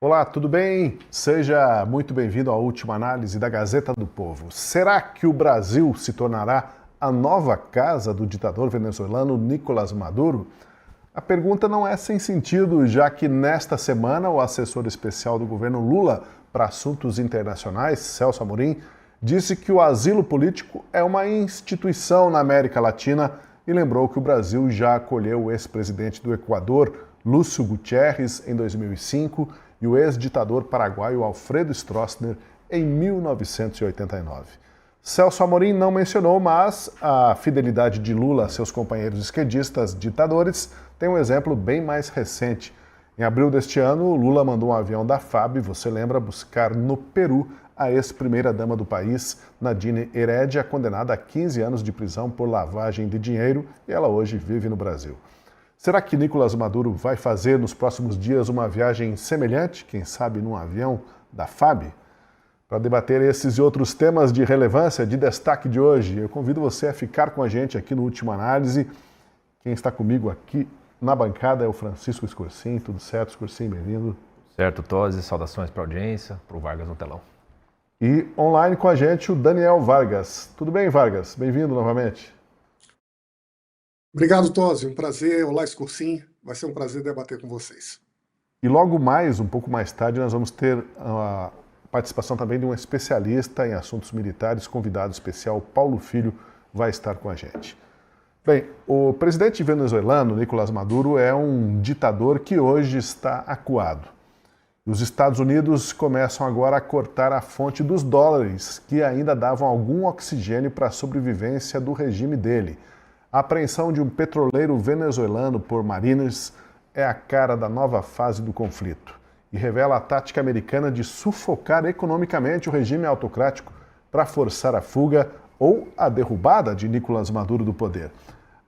Olá, tudo bem? Seja muito bem-vindo à última análise da Gazeta do Povo. Será que o Brasil se tornará a nova casa do ditador venezuelano Nicolás Maduro? A pergunta não é sem sentido, já que nesta semana o assessor especial do governo Lula para assuntos internacionais, Celso Amorim, disse que o asilo político é uma instituição na América Latina e lembrou que o Brasil já acolheu o ex-presidente do Equador, Lúcio Gutierrez, em 2005, e o ex-ditador paraguaio Alfredo Stroessner em 1989. Celso Amorim não mencionou, mas a fidelidade de Lula a seus companheiros esquerdistas ditadores tem um exemplo bem mais recente. Em abril deste ano, Lula mandou um avião da FAB, você lembra, buscar no Peru a ex-primeira-dama do país, Nadine Heredia, condenada a 15 anos de prisão por lavagem de dinheiro, e ela hoje vive no Brasil. Será que Nicolás Maduro vai fazer nos próximos dias uma viagem semelhante, quem sabe num avião da FAB? Para debater esses e outros temas de relevância, de destaque de hoje, eu convido você a ficar com a gente aqui no Última Análise. Quem está comigo aqui na bancada é o Francisco Scorsin. Tudo certo, Scorsin? Bem-vindo. Certo, Tosi. Saudações para a audiência, para o Vargas no telão. E online com a gente o Daniel Vargas. Tudo bem, Vargas? Bem-vindo novamente. Obrigado, Tosi. Um prazer. Olá, Scorsin. Vai ser um prazer debater com vocês. E logo mais, um pouco mais tarde, nós vamos ter a participação também de um especialista em assuntos militares, convidado especial, Paulo Filho, vai estar com a gente. Bem, o presidente venezuelano, Nicolás Maduro, é um ditador que hoje está acuado. Os Estados Unidos começam agora a cortar a fonte dos dólares, que ainda davam algum oxigênio para a sobrevivência do regime dele. A apreensão de um petroleiro venezuelano por Mariners é a cara da nova fase do conflito e revela a tática americana de sufocar economicamente o regime autocrático para forçar a fuga ou a derrubada de Nicolás Maduro do poder.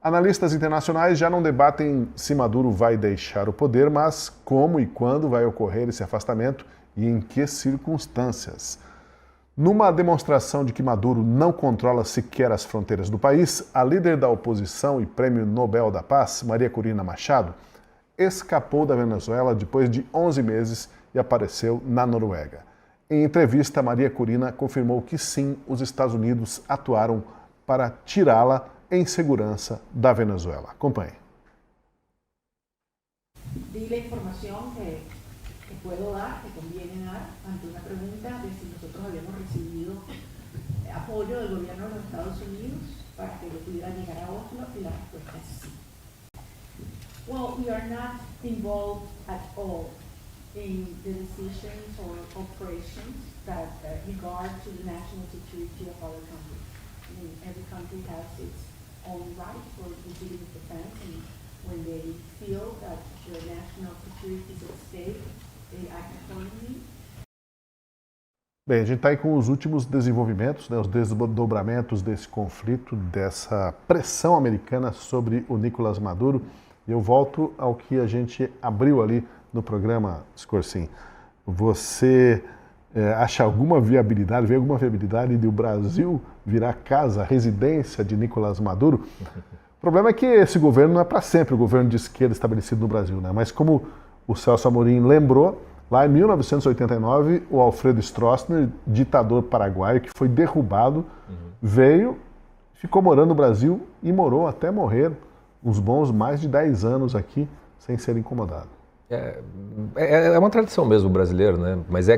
Analistas internacionais já não debatem se Maduro vai deixar o poder, mas como e quando vai ocorrer esse afastamento e em que circunstâncias. Numa demonstração de que Maduro não controla sequer as fronteiras do país, a líder da oposição e Prêmio Nobel da Paz, Maria Corina Machado, escapou da Venezuela depois de 11 meses e apareceu na Noruega. Em entrevista, Maria Corina confirmou que sim, os Estados Unidos atuaram para tirá-la em segurança da Venezuela. Acompanhe. Di la información que puedo dar, que conviene dar, ante una pregunta de si nosotros habíamos recibido apoyo del gobierno de los Estados Unidos para que yo pudiera llegar a Oslo, y la respuesta es sí. Well, we are not involved at all in the decisions or operations that regard to the national security of other countries. I mean, every country has its own right for legitimate defense, and when they feel that their national security is at stake, they act accordingly. Bem, a gente está aí com os últimos desenvolvimentos, os desdobramentos desse conflito, dessa pressão americana sobre o Nicolás Maduro. E eu volto ao que a gente abriu ali no programa, Scorsin. Você acha alguma viabilidade, vê alguma viabilidade de o Brasil virar casa, residência de Nicolás Maduro? O problema é que esse governo não é para sempre, o governo de esquerda estabelecido no Brasil, né? Mas como o Celso Amorim lembrou, lá em 1989, o Alfredo Stroessner, ditador paraguaio, que foi derrubado, veio, ficou morando no Brasil e morou até morrer uns bons mais de 10 anos aqui, sem ser incomodado. É uma tradição mesmo brasileira, né? Mas é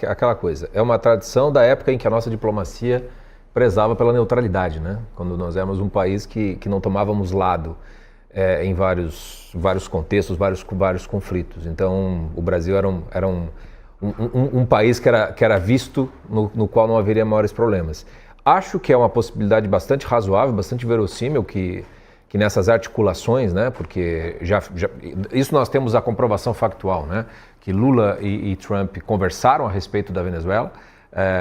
aquela coisa. É uma tradição da época em que a nossa diplomacia prezava pela neutralidade, né? Quando nós éramos um país que não tomávamos lado em vários contextos, vários conflitos. Então, o Brasil era um país que era visto no qual não haveria maiores problemas. Acho que é uma possibilidade bastante razoável, bastante verossímil que nessas articulações, né, porque isso nós temos a comprovação factual, né, que Lula e Trump conversaram a respeito da Venezuela.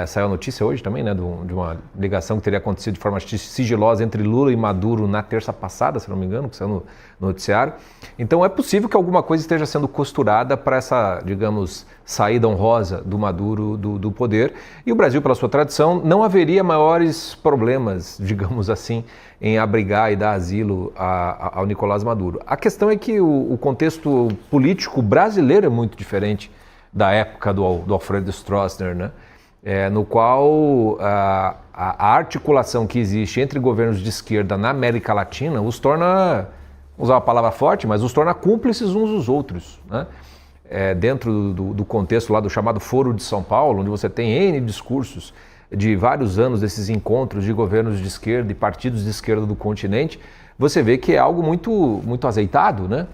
Saiu a notícia hoje também, né, de uma ligação que teria acontecido de forma sigilosa entre Lula e Maduro na terça passada, se não me engano, que saiu no noticiário. Então é possível que alguma coisa esteja sendo costurada para essa, digamos, saída honrosa do Maduro do poder. E o Brasil, pela sua tradição, não haveria maiores problemas, digamos assim, em abrigar e dar asilo ao Nicolás Maduro. A questão é que o contexto político brasileiro é muito diferente da época do Alfredo Stroessner, né? No qual a articulação que existe entre governos de esquerda na América Latina os torna, vou usar uma palavra forte, mas os torna cúmplices uns dos outros, né? Dentro do contexto lá do chamado Foro de São Paulo, onde você tem N discursos de vários anos desses encontros de governos de esquerda e partidos de esquerda do continente, você vê que é algo muito azeitado, né?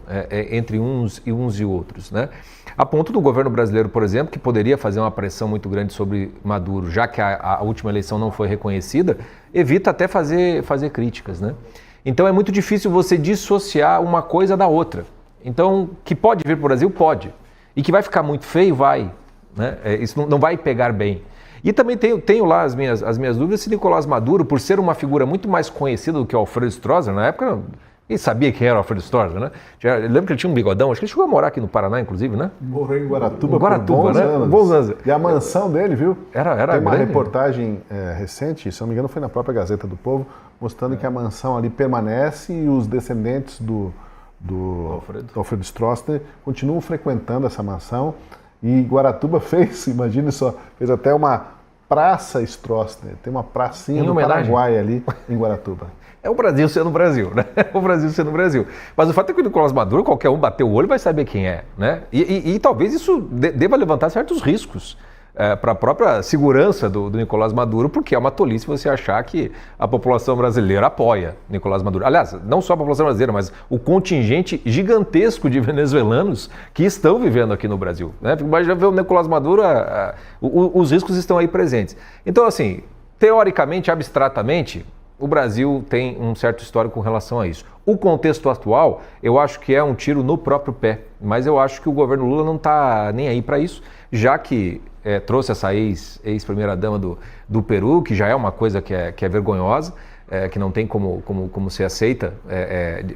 Entre uns e outros, né? A ponto do governo brasileiro, por exemplo, que poderia fazer uma pressão muito grande sobre Maduro, já que a última eleição não foi reconhecida, evita até fazer críticas, né? Então é muito difícil você dissociar uma coisa da outra. Então, que pode vir para o Brasil, pode. E que vai ficar muito feio, vai, né? Isso não vai pegar bem. E também tenho lá as minhas dúvidas se Nicolás Maduro, por ser uma figura muito mais conhecida do que o Alfredo Stroessner, na época ele sabia quem era o Alfredo Stroessner, né? Eu lembro que ele tinha um bigodão, acho que ele chegou a morar aqui no Paraná, inclusive, né? Morou em Guaratuba, por bons anos. Bons anos. E a mansão dele, viu? Era Tem uma grande. Reportagem recente, se não me engano foi na própria Gazeta do Povo, mostrando que a mansão ali permanece e os descendentes do Alfredo Stroessner continuam frequentando essa mansão. E Guaratuba fez, imagine só, fez até uma Praça Stroessner, tem uma pracinha no Paraguai ali em Guaratuba. É o Brasil sendo o Brasil, né? O Brasil sendo o Brasil. Mas o fato é que o Nicolás Maduro, qualquer um bater o olho vai saber quem é, né? E talvez isso deva levantar certos riscos para a própria segurança do Nicolás Maduro, porque é uma tolice você achar que a população brasileira apoia Nicolás Maduro. Aliás, não só a população brasileira, mas o contingente gigantesco de venezuelanos que estão vivendo aqui no Brasil, né? Mas já vê o Nicolás Maduro, os riscos estão aí presentes. Então, assim, teoricamente, abstratamente, o Brasil tem um certo histórico com relação a isso. O contexto atual, eu acho que é um tiro no próprio pé, mas eu acho que o governo Lula não está nem aí para isso, já que trouxe essa ex-primeira-dama do Peru, que já é uma coisa que é vergonhosa, que não tem como ser aceita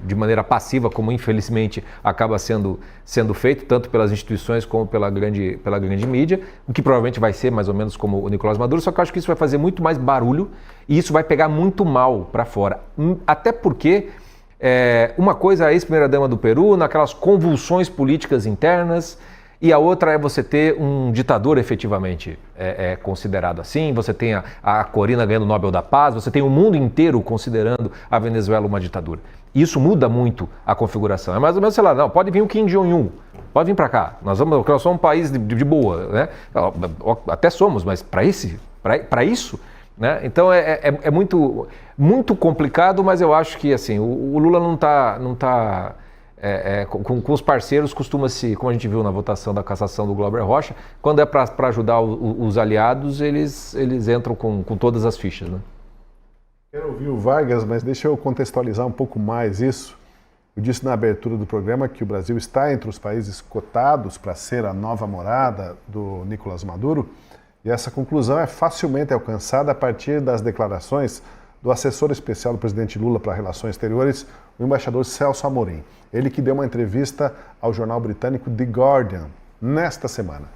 de maneira passiva, como infelizmente acaba sendo feito, tanto pelas instituições como pela grande mídia, o que provavelmente vai ser mais ou menos como o Nicolás Maduro, só que eu acho que isso vai fazer muito mais barulho e isso vai pegar muito mal para fora. Até porque uma coisa é a ex-primeira-dama do Peru, naquelas convulsões políticas internas, e a outra é você ter um ditador efetivamente considerado assim, você tem a Corina ganhando o Nobel da Paz, você tem o mundo inteiro considerando a Venezuela uma ditadura. Isso muda muito a configuração. É mais ou menos, sei lá, não, pode vir o Kim Jong-un, pode vir para cá, nós somos um país de boa, né? Até somos, mas para isso, né? Então é muito complicado, mas eu acho que assim, o Lula não tá com os parceiros costuma-se, como a gente viu na votação da cassação do Glauber Rocha, quando é para ajudar os aliados, eles entram com todas as fichas, né? Quero ouvir o Vargas, mas deixa eu contextualizar um pouco mais isso. Eu disse na abertura do programa que o Brasil está entre os países cotados para ser a nova morada do Nicolás Maduro, e essa conclusão é facilmente alcançada a partir das declarações do assessor especial do presidente Lula para Relações Exteriores, o embaixador Celso Amorim. Ele que deu uma entrevista ao jornal britânico The Guardian nesta semana.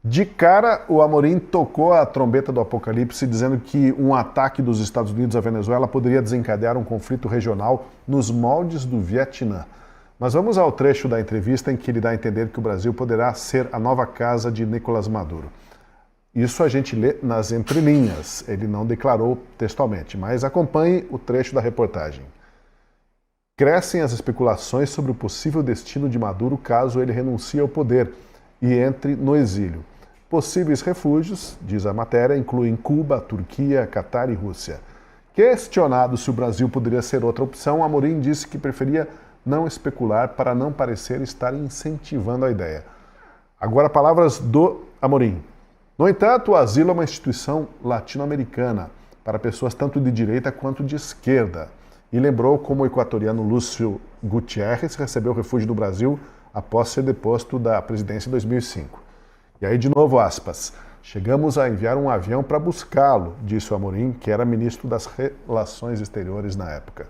De cara, o Amorim tocou a trombeta do apocalipse, dizendo que um ataque dos Estados Unidos à Venezuela poderia desencadear um conflito regional nos moldes do Vietnã. Mas vamos ao trecho da entrevista em que ele dá a entender que o Brasil poderá ser a nova casa de Nicolás Maduro. Isso a gente lê nas entrelinhas, ele não declarou textualmente, mas acompanhe o trecho da reportagem. Crescem as especulações sobre o possível destino de Maduro caso ele renuncie ao poder e entre no exílio. Possíveis refúgios, diz a matéria, incluem Cuba, Turquia, Catar e Rússia. Questionado se o Brasil poderia ser outra opção, Amorim disse que preferia não especular para não parecer estar incentivando a ideia. Agora, palavras do Amorim. No entanto, o asilo é uma instituição latino-americana para pessoas tanto de direita quanto de esquerda. E lembrou como o equatoriano Lúcio Gutierrez recebeu refúgio no Brasil após ser deposto da presidência em 2005. E aí, de novo, aspas, chegamos a enviar um avião para buscá-lo, disse o Amorim, que era ministro das Relações Exteriores na época.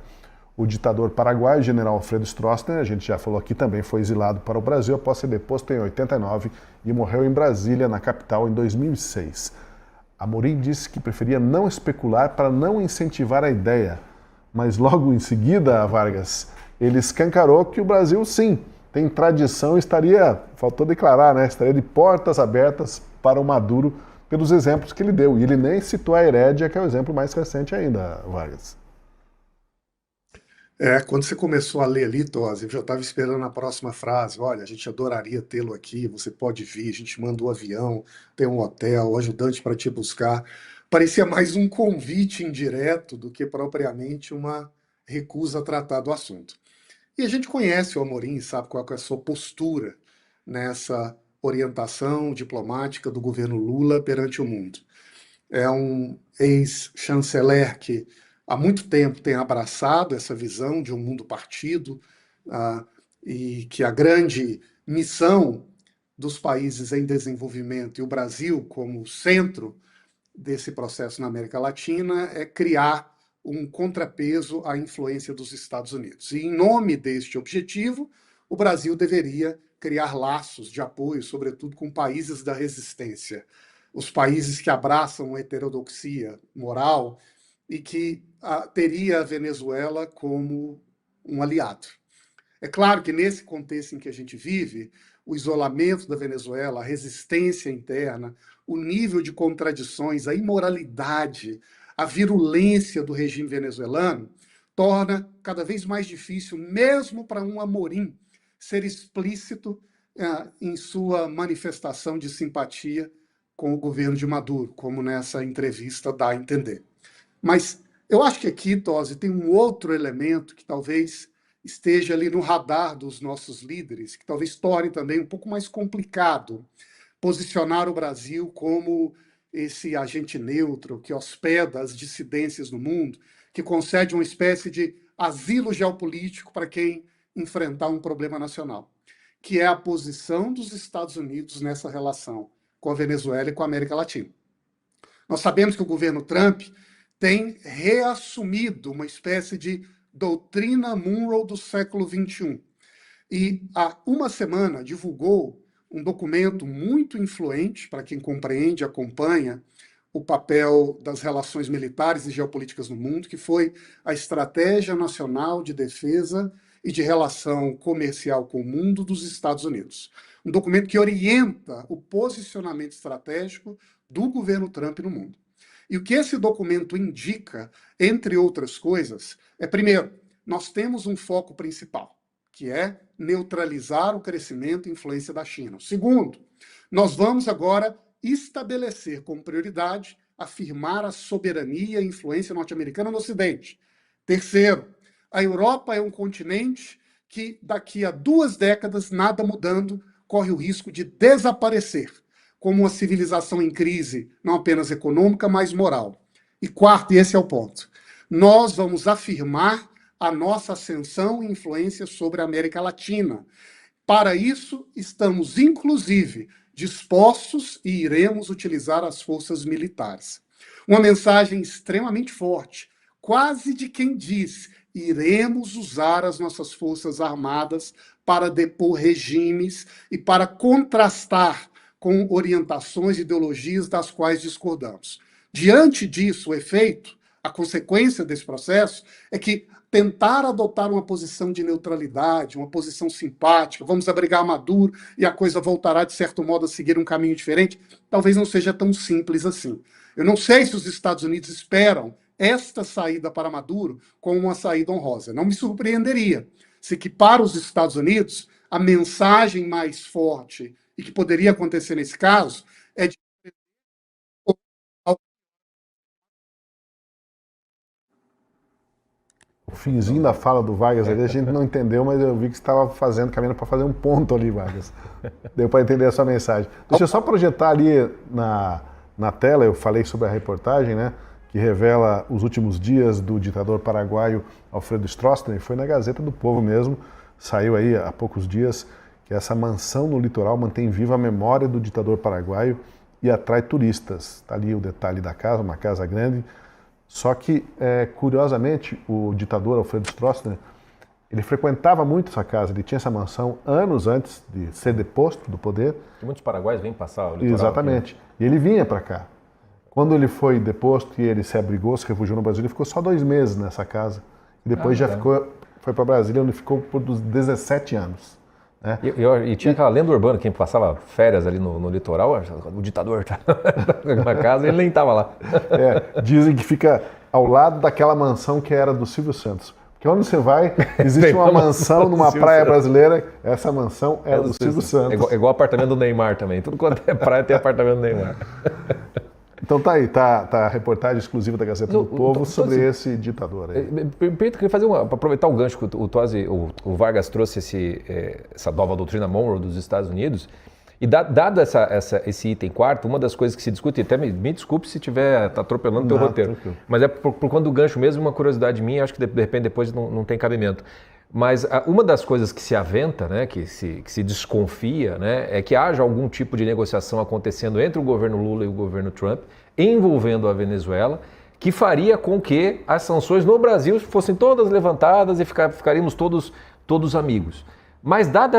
O ditador paraguaio, general Alfredo Stroessner, a gente já falou aqui, também foi exilado para o Brasil após ser deposto em 89 e morreu em Brasília, na capital, em 2006. Amorim disse que preferia não especular para não incentivar a ideia, mas logo em seguida, Vargas, ele escancarou que o Brasil, sim, tem tradição e estaria, faltou declarar, né? Estaria de portas abertas para o Maduro pelos exemplos que ele deu. E ele nem citou a Herédia, que é o exemplo mais recente ainda, Vargas. Quando você começou a ler ali, Tosi, eu já estava esperando a próxima frase. Olha, a gente adoraria tê-lo aqui, você pode vir, a gente manda um avião, tem um hotel, um ajudante para te buscar. Parecia mais um convite indireto do que propriamente uma recusa a tratar do assunto. E a gente conhece o Amorim e sabe qual é a sua postura nessa orientação diplomática do governo Lula perante o mundo. É um ex-chanceler que há muito tempo tem abraçado essa visão de um mundo partido, e que a grande missão dos países em desenvolvimento e o Brasil como centro desse processo na América Latina é criar um contrapeso à influência dos Estados Unidos. E em nome deste objetivo, o Brasil deveria criar laços de apoio, sobretudo com países da resistência, os países que abraçam a heterodoxia moral e que teria a Venezuela como um aliado. É claro que nesse contexto em que a gente vive, o isolamento da Venezuela, a resistência interna, o nível de contradições, a imoralidade, a virulência do regime venezuelano torna cada vez mais difícil, mesmo para um Amorim, ser explícito em sua manifestação de simpatia com o governo de Maduro, como nessa entrevista dá a entender. Mas eu acho que aqui, Tosi, tem um outro elemento que talvez esteja ali no radar dos nossos líderes, que talvez torne também um pouco mais complicado posicionar o Brasil como esse agente neutro que hospeda as dissidências no mundo, que concede uma espécie de asilo geopolítico para quem enfrentar um problema nacional, que é a posição dos Estados Unidos nessa relação com a Venezuela e com a América Latina. Nós sabemos que o governo Trump tem reassumido uma espécie de doutrina Monroe do século XXI. E há uma semana divulgou um documento muito influente para quem compreende, acompanha o papel das relações militares e geopolíticas no mundo, que foi a Estratégia Nacional de Defesa e de Relação Comercial com o Mundo dos Estados Unidos. Um documento que orienta o posicionamento estratégico do governo Trump no mundo. E o que esse documento indica, entre outras coisas, é, primeiro, nós temos um foco principal, que é neutralizar o crescimento e influência da China. Segundo, nós vamos agora estabelecer como prioridade afirmar a soberania e influência norte-americana no Ocidente. Terceiro, a Europa é um continente que, daqui a 2 décadas, nada mudando, corre o risco de desaparecer como uma civilização em crise, não apenas econômica, mas moral. E quarto, e esse é o ponto, nós vamos afirmar a nossa ascensão e influência sobre a América Latina. Para isso, estamos, inclusive, dispostos e iremos utilizar as forças militares. Uma mensagem extremamente forte, quase de quem diz: iremos usar as nossas forças armadas para depor regimes e para contrastar com orientações e ideologias das quais discordamos. Diante disso, o efeito, a consequência desse processo é que tentar adotar uma posição de neutralidade, uma posição simpática, vamos abrigar Maduro e a coisa voltará, de certo modo, a seguir um caminho diferente, talvez não seja tão simples assim. Eu não sei se os Estados Unidos esperam esta saída para Maduro como uma saída honrosa. Não me surpreenderia se que, para os Estados Unidos, a mensagem mais forte e que poderia acontecer nesse caso é de... O finzinho da fala do Vargas ali a gente não entendeu, mas eu vi que você estava caminhando para fazer um ponto ali, Vargas. Deu para entender a sua mensagem. Deixa eu só projetar ali na tela, eu falei sobre a reportagem, né, que revela os últimos dias do ditador paraguaio Alfredo Stroessner, foi na Gazeta do Povo mesmo, saiu aí há poucos dias, que essa mansão no litoral mantém viva a memória do ditador paraguaio e atrai turistas. Está ali o detalhe da casa, uma casa grande. Só que, curiosamente, o ditador Alfredo Stroessner, ele frequentava muito essa casa, ele tinha essa mansão anos antes de ser deposto do poder. E muitos paraguaios vêm passar o litoral. Exatamente. Aqui. E ele vinha para cá. Quando ele foi deposto e ele se abrigou, se refugiou no Brasil, ele ficou só 2 meses nessa casa. E depois foi para Brasília, onde ficou por 17 anos. E tinha aquela lenda urbana, quem passava férias ali no litoral, o ditador tá na casa, ele nem estava lá. Dizem que fica ao lado daquela mansão que era do Silvio Santos. Porque onde você vai, existe uma mansão numa praia brasileira, essa mansão é do Silvio Santos. É igual apartamento do Neymar também, tudo quanto é praia tem apartamento do Neymar. Então tá aí, tá a reportagem exclusiva da Gazeta do Povo sobre esse ditador aí. Permita que eu fazer para aproveitar o gancho que o Vargas trouxe essa nova doutrina Monroe dos Estados Unidos, e dado esse item quarto, uma das coisas que se discute, e até me desculpe se estiver atropelando o teu roteiro, mas é por conta do gancho mesmo, uma curiosidade minha, acho que de repente depois não tem cabimento. Mas uma das coisas que se aventa, né, que se desconfia, né, é que haja algum tipo de negociação acontecendo entre o governo Lula e o governo Trump, envolvendo a Venezuela, que faria com que as sanções no Brasil fossem todas levantadas e ficaríamos todos amigos. Mas dado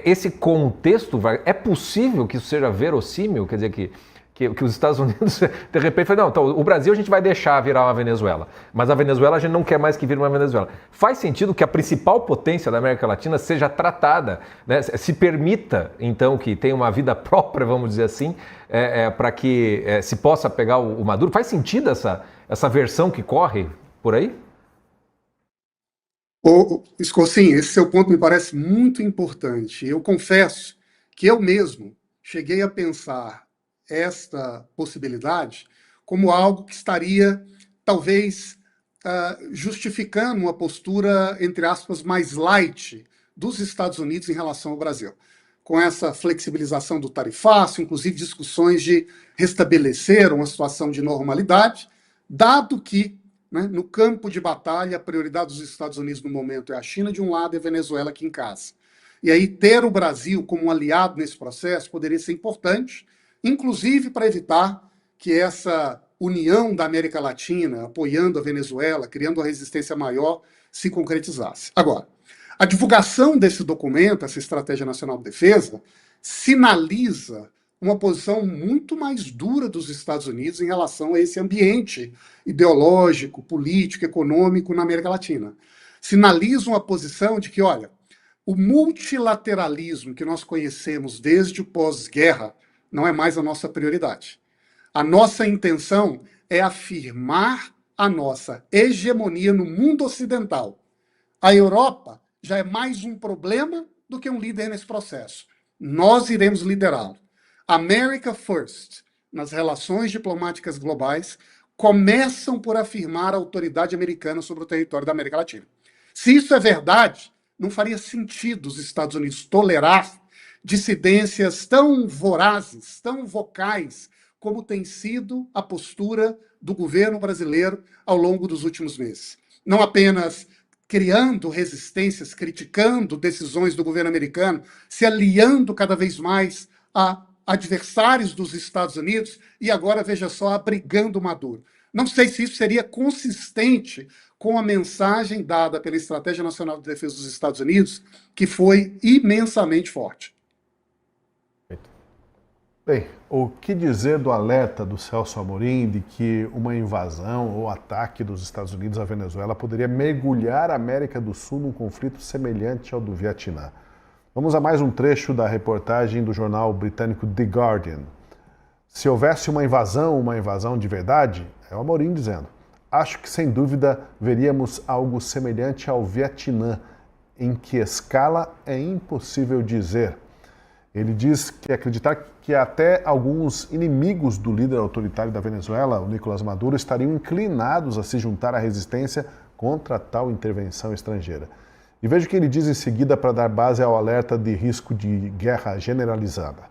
esse contexto, é possível que isso seja verossímil? Quer dizer, que os Estados Unidos, de repente, falam, não, então, o Brasil a gente vai deixar virar uma Venezuela, mas a Venezuela a gente não quer mais que vire uma Venezuela. Faz sentido que a principal potência da América Latina seja tratada, né, se permita, então, que tenha uma vida própria, vamos dizer assim, para que se possa pegar o Maduro? Faz sentido essa versão que corre por aí? Sim, esse seu ponto me parece muito importante. Eu confesso que eu mesmo cheguei a pensar esta possibilidade como algo que estaria, talvez, justificando uma postura, entre aspas, mais light dos Estados Unidos em relação ao Brasil. Com essa flexibilização do tarifaço, inclusive discussões de restabelecer uma situação de normalidade, dado que, né, no campo de batalha, a prioridade dos Estados Unidos no momento é a China de um lado e a Venezuela aqui em casa. E aí ter o Brasil como um aliado nesse processo poderia ser importante, inclusive para evitar que essa união da América Latina, apoiando a Venezuela, criando uma resistência maior, se concretizasse. Agora, a divulgação desse documento, essa Estratégia Nacional de Defesa, sinaliza uma posição muito mais dura dos Estados Unidos em relação a esse ambiente ideológico, político, econômico na América Latina. Sinaliza uma posição de que, olha, o multilateralismo que nós conhecemos desde o pós-guerra não é mais a nossa prioridade. A nossa intenção é afirmar a nossa hegemonia no mundo ocidental. A Europa já é mais um problema do que um líder nesse processo. Nós iremos liderá-lo. America First, nas relações diplomáticas globais, começam por afirmar a autoridade americana sobre o território da América Latina. Se isso é verdade, não faria sentido os Estados Unidos tolerar dissidências tão vorazes, tão vocais, como tem sido a postura do governo brasileiro ao longo dos últimos meses. Não apenas criando resistências, criticando decisões do governo americano, se aliando cada vez mais a adversários dos Estados Unidos e agora, veja só, abrigando Maduro. Não sei se isso seria consistente com a mensagem dada pela Estratégia Nacional de Defesa dos Estados Unidos, que foi imensamente forte. Bem, o que dizer do alerta do Celso Amorim de que uma invasão ou ataque dos Estados Unidos à Venezuela poderia mergulhar a América do Sul num conflito semelhante ao do Vietnã? Vamos a mais um trecho da reportagem do jornal britânico The Guardian. Se houvesse uma invasão de verdade, é o Amorim dizendo, acho que sem dúvida veríamos algo semelhante ao Vietnã, em que escala é impossível dizer. Ele diz que acreditar que até alguns inimigos do líder autoritário da Venezuela, o Nicolás Maduro, estariam inclinados a se juntar à resistência contra tal intervenção estrangeira. E veja o que ele diz em seguida para dar base ao alerta de risco de guerra generalizada.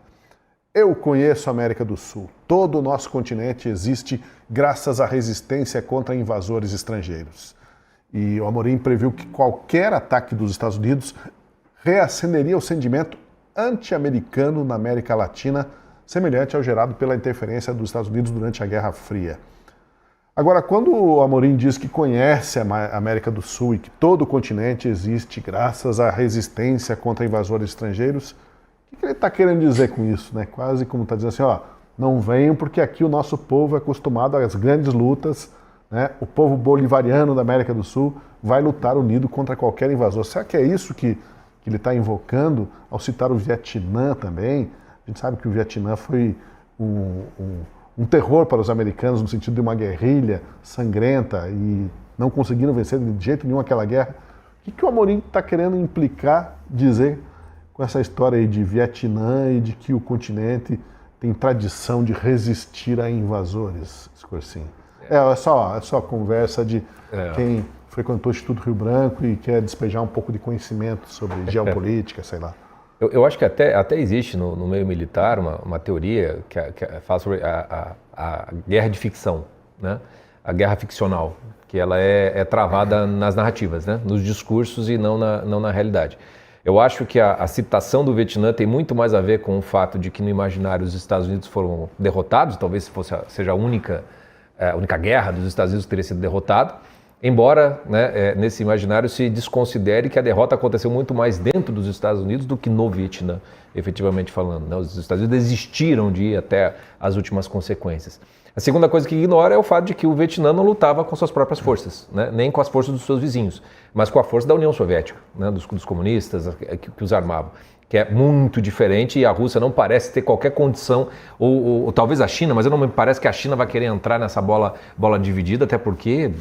Eu conheço a América do Sul. Todo o nosso continente existe graças à resistência contra invasores estrangeiros. E o Amorim previu que qualquer ataque dos Estados Unidos reacenderia o sentimento anti-americano na América Latina, semelhante ao gerado pela interferência dos Estados Unidos durante a Guerra Fria. Agora, quando o Amorim diz que conhece a América do Sul e que todo o continente existe graças à resistência contra invasores estrangeiros, o que ele está querendo dizer com isso? Né? Quase como está dizendo assim, ó, não venham porque aqui o nosso povo é acostumado às grandes lutas, né? O povo bolivariano da América do Sul vai lutar unido contra qualquer invasor. Será que é isso que que ele está invocando ao citar o Vietnã também. A gente sabe que o Vietnã foi um terror para os americanos no sentido de uma guerrilha sangrenta e não conseguiram vencer de jeito nenhum aquela guerra. O que o Amorim está querendo implicar, dizer com essa história aí de Vietnã e de que o continente tem tradição de resistir a invasores, Scorsin? É só conversa de quem frequentou o Instituto Rio Branco e quer despejar um pouco de conhecimento sobre geopolítica, sei lá. Eu acho que até existe no meio militar uma teoria que fala sobre a guerra de ficção, né? A guerra ficcional, que ela é travada nas narrativas, né? Nos discursos e não na realidade. Eu acho que a citação do Vietnã tem muito mais a ver com o fato de que no imaginário os Estados Unidos foram derrotados, talvez seja a única guerra dos Estados Unidos que teria sido derrotado, embora, né, nesse imaginário se desconsidere que a derrota aconteceu muito mais dentro dos Estados Unidos do que no Vietnã, efetivamente falando, né? Os Estados Unidos desistiram de ir até as últimas consequências. A segunda coisa que ignora é o fato de que o Vietnã não lutava com suas próprias forças, né? Nem com as forças dos seus vizinhos, mas com a força da União Soviética, né? dos comunistas que os armavam, que é muito diferente, e a Rússia não parece ter qualquer condição, ou talvez a China, mas não me parece que a China vai querer entrar nessa bola dividida, até porque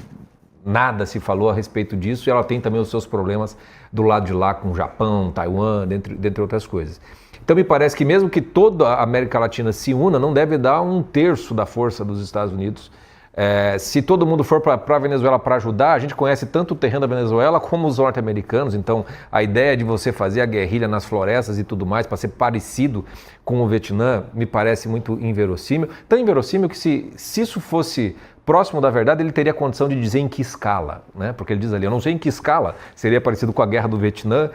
nada se falou a respeito disso, e ela tem também os seus problemas do lado de lá com o Japão, Taiwan, dentre outras coisas. Então me parece que mesmo que toda a América Latina se una, não deve dar 1/3 da força dos Estados Unidos. Se todo mundo for para a Venezuela para ajudar, a gente conhece tanto o terreno da Venezuela como os norte-americanos, então a ideia de você fazer a guerrilha nas florestas e tudo mais para ser parecido com o Vietnã me parece muito inverossímil. Tão inverossímil que se isso fosse próximo da verdade, ele teria condição de dizer em que escala, né? Porque ele diz ali, eu não sei em que escala seria parecido com a Guerra do Vietnã,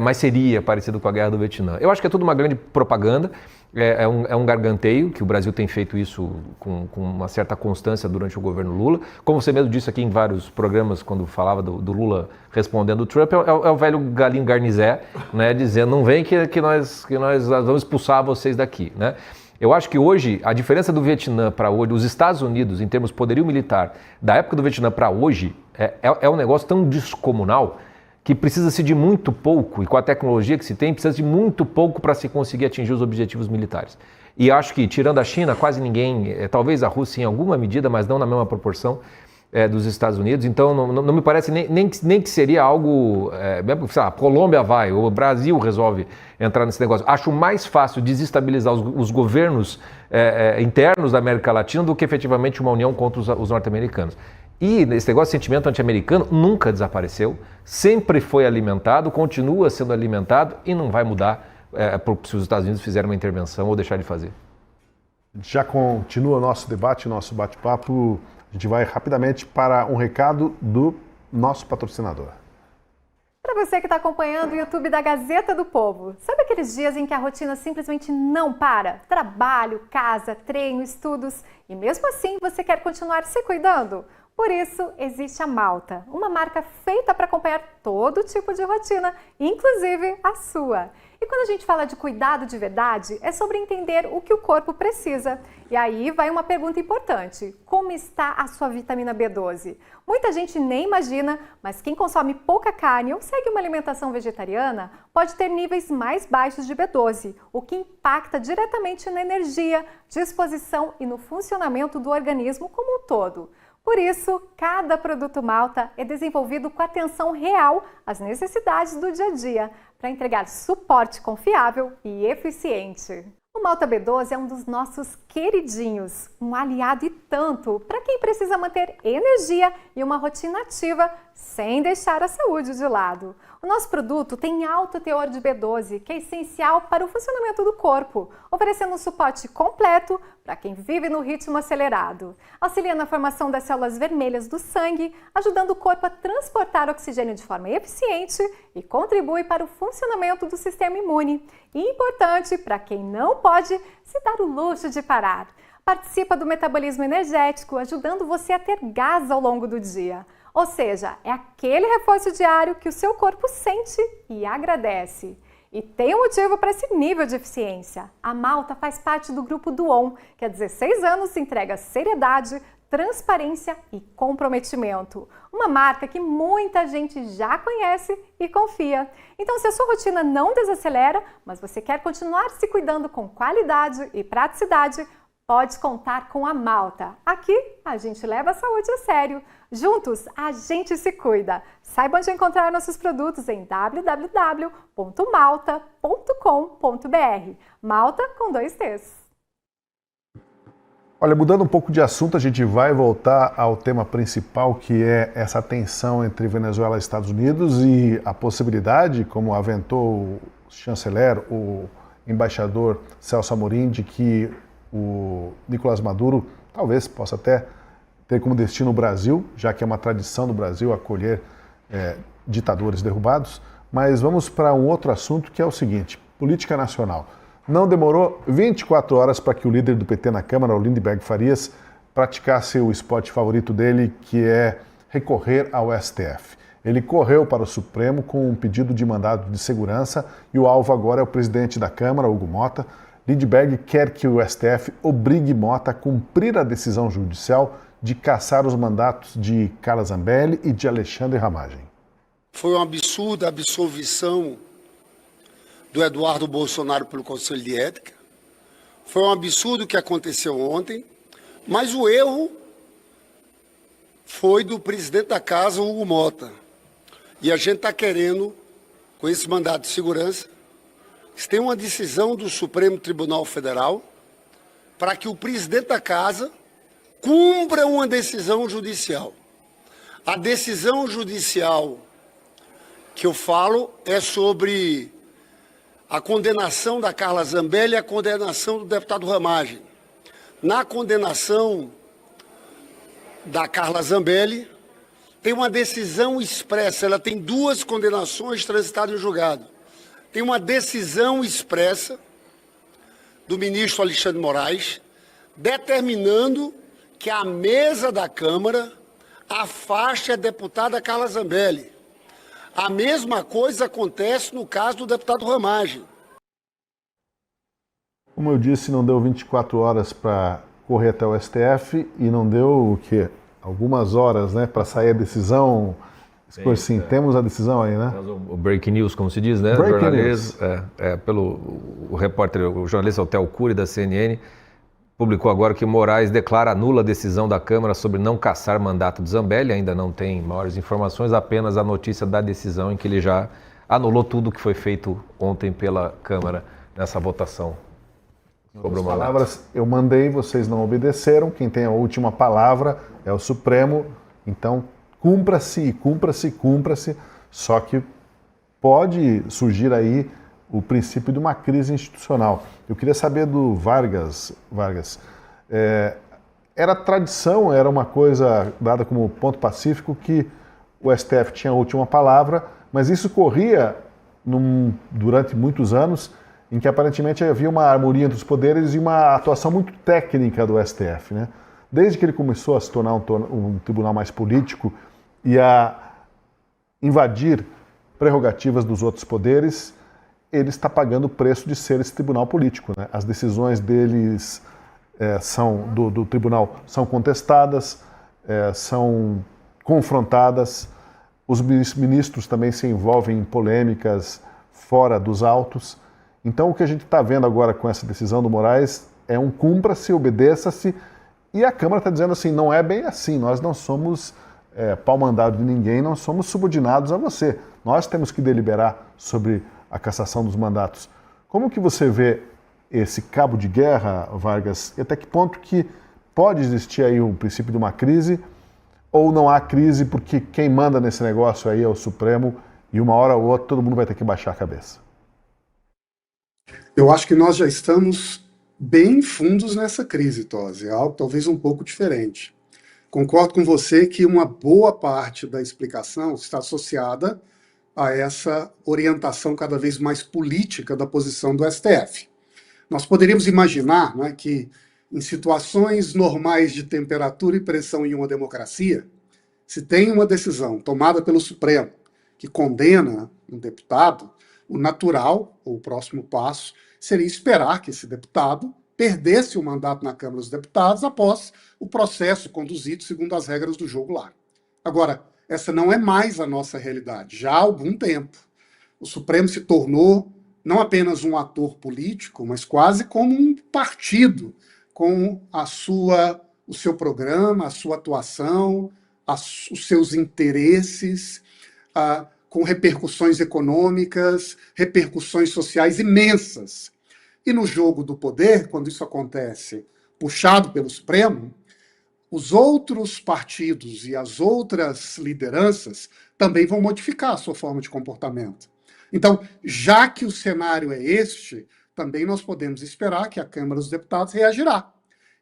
mas seria parecido com a Guerra do Vietnã. Eu acho que é tudo uma grande propaganda, é um garganteio, que o Brasil tem feito isso com uma certa constância durante o governo Lula. Como você mesmo disse aqui em vários programas, quando falava do Lula respondendo o Trump, é o velho galinho garnizé, né? Dizendo, não vem que nós vamos expulsar vocês daqui, né? Eu acho que hoje, a diferença do Vietnã para hoje, os Estados Unidos, em termos de poderio militar, da época do Vietnã para hoje, é um negócio tão descomunal que precisa-se de muito pouco, e com a tecnologia que se tem, precisa de muito pouco para se conseguir atingir os objetivos militares. E acho que, tirando a China, quase ninguém, talvez a Rússia em alguma medida, mas não na mesma proporção, dos Estados Unidos, então não me parece nem que seria algo, mesmo que a Colômbia vai, ou o Brasil resolve entrar nesse negócio. Acho mais fácil desestabilizar os governos internos da América Latina do que efetivamente uma união contra os norte-americanos. E esse negócio de sentimento anti-americano nunca desapareceu, sempre foi alimentado, continua sendo alimentado e não vai mudar se os Estados Unidos fizerem uma intervenção ou deixar de fazer. Já continua o nosso debate, nosso bate-papo. A gente vai rapidamente para um recado do nosso patrocinador. Para você que está acompanhando o YouTube da Gazeta do Povo, sabe aqueles dias em que a rotina simplesmente não para? Trabalho, casa, treino, estudos, e mesmo assim você quer continuar se cuidando? Por isso, existe a Malta, uma marca feita para acompanhar todo tipo de rotina, inclusive a sua. E quando a gente fala de cuidado de verdade, é sobre entender o que o corpo precisa. E aí vai uma pergunta importante: como está a sua vitamina B12? Muita gente nem imagina, mas quem consome pouca carne ou segue uma alimentação vegetariana pode ter níveis mais baixos de B12, o que impacta diretamente na energia, disposição e no funcionamento do organismo como um todo. Por isso, cada produto Malta é desenvolvido com atenção real às necessidades do dia a dia, para entregar suporte confiável e eficiente. O Malta B12 é um dos nossos queridinhos, um aliado e tanto para quem precisa manter energia e uma rotina ativa sem deixar a saúde de lado. O nosso produto tem alto teor de B12, que é essencial para o funcionamento do corpo, oferecendo um suporte completo para quem vive no ritmo acelerado. Auxilia na formação das células vermelhas do sangue, ajudando o corpo a transportar oxigênio de forma eficiente e contribui para o funcionamento do sistema imune. E importante para quem não pode se dar o luxo de parar. Participa do metabolismo energético, ajudando você a ter gás ao longo do dia. Ou seja, é aquele reforço diário que o seu corpo sente e agradece. E tem um motivo para esse nível de eficiência. A Malta faz parte do grupo Duon, que há 16 anos entrega seriedade, transparência e comprometimento. Uma marca que muita gente já conhece e confia. Então, se a sua rotina não desacelera, mas você quer continuar se cuidando com qualidade e praticidade, pode contar com a Malta. Aqui, a gente leva a saúde a sério. Juntos, a gente se cuida. Saiba onde encontrar nossos produtos em www.malta.com.br. Malta com 2 T's. Olha, mudando um pouco de assunto, a gente vai voltar ao tema principal, que é essa tensão entre Venezuela e Estados Unidos e a possibilidade, como aventou o chanceler, o embaixador Celso Amorim, de que o Nicolás Maduro talvez possa até ter como destino o Brasil, já que é uma tradição do Brasil acolher ditadores derrubados. Mas vamos para um outro assunto, que é o seguinte: política nacional. Não demorou 24 horas para que o líder do PT na Câmara, o Lindenberg Farias, praticasse o esporte favorito dele, que é recorrer ao STF. Ele correu para o Supremo com um pedido de mandado de segurança e o alvo agora é o presidente da Câmara, Hugo Mota. Lindenberg quer que o STF obrigue Mota a cumprir a decisão judicial de cassar os mandatos de Carla Zambelli e de Alexandre Ramagem. Foi uma absurda absolvição do Eduardo Bolsonaro pelo Conselho de Ética. Foi um absurdo o que aconteceu ontem, mas o erro foi do presidente da casa, Hugo Mota. E a gente está querendo, com esse mandado de segurança, que tem uma decisão do Supremo Tribunal Federal para que o presidente da casa cumpra uma decisão judicial. A decisão judicial que eu falo é sobre a condenação da Carla Zambelli e a condenação do deputado Ramagem. Na condenação da Carla Zambelli, tem uma decisão expressa, ela tem 2 condenações transitadas em julgado. Tem uma decisão expressa do ministro Alexandre Moraes, determinando que a mesa da Câmara afaste a deputada Carla Zambelli. A mesma coisa acontece no caso do deputado Ramagem. Como eu disse, não deu 24 horas para correr até o STF e não deu o quê? Algumas horas, né, para sair a decisão. Sim, temos a decisão aí, né? O break news, como se diz, né? Breaking news. Pelo repórter, o jornalista Hotel Cury da CNN, publicou agora que Moraes declara nula a decisão da Câmara sobre não cassar mandato de Zambelli. Ainda não tem maiores informações, apenas a notícia da decisão em que ele já anulou tudo que foi feito ontem pela Câmara nessa votação sobre o mandato. Palavras eu mandei, vocês não obedeceram. Quem tem a última palavra é o Supremo. Então, cumpra-se, cumpra-se, cumpra-se. Só que pode surgir aí o princípio de uma crise institucional. Eu queria saber do Vargas. Era tradição, era uma coisa dada como ponto pacífico que o STF tinha a última palavra, mas isso corria durante muitos anos em que aparentemente havia uma harmonia entre os poderes e uma atuação muito técnica do STF, né? Desde que ele começou a se tornar um tribunal mais político e a invadir prerrogativas dos outros poderes, ele está pagando o preço de ser esse tribunal político, né? As decisões deles do tribunal são contestadas, são confrontadas, os ministros também se envolvem em polêmicas fora dos autos. Então o que a gente está vendo agora com essa decisão do Moraes é um cumpra-se, obedeça-se, e a Câmara está dizendo assim, não é bem assim, nós não somos pau-mandado de ninguém, não somos subordinados a você, nós temos que deliberar sobre a cassação dos mandatos. Como que você vê esse cabo de guerra, Vargas, e até que ponto que pode existir aí um princípio de uma crise, ou não há crise porque quem manda nesse negócio aí é o Supremo e uma hora ou outra todo mundo vai ter que baixar a cabeça? Eu acho que nós já estamos bem fundos nessa crise, Tosi, é algo talvez um pouco diferente. Concordo com você que uma boa parte da explicação está associada a essa orientação cada vez mais política da posição do STF. Nós poderíamos imaginar, né, que em situações normais de temperatura e pressão em uma democracia, se tem uma decisão tomada pelo Supremo que condena um deputado, o natural, ou o próximo passo, seria esperar que esse deputado perdesse o mandato na Câmara dos Deputados após o processo conduzido segundo as regras do jogo lá. Agora, essa não é mais a nossa realidade. Já há algum tempo, o Supremo se tornou não apenas um ator político, mas quase como um partido, com o seu programa, a sua atuação, os seus interesses, com repercussões econômicas, repercussões sociais imensas. E no jogo do poder, quando isso acontece, puxado pelo Supremo, os outros partidos e as outras lideranças também vão modificar a sua forma de comportamento. Então, já que o cenário é este, também nós podemos esperar que a Câmara dos Deputados reagirá.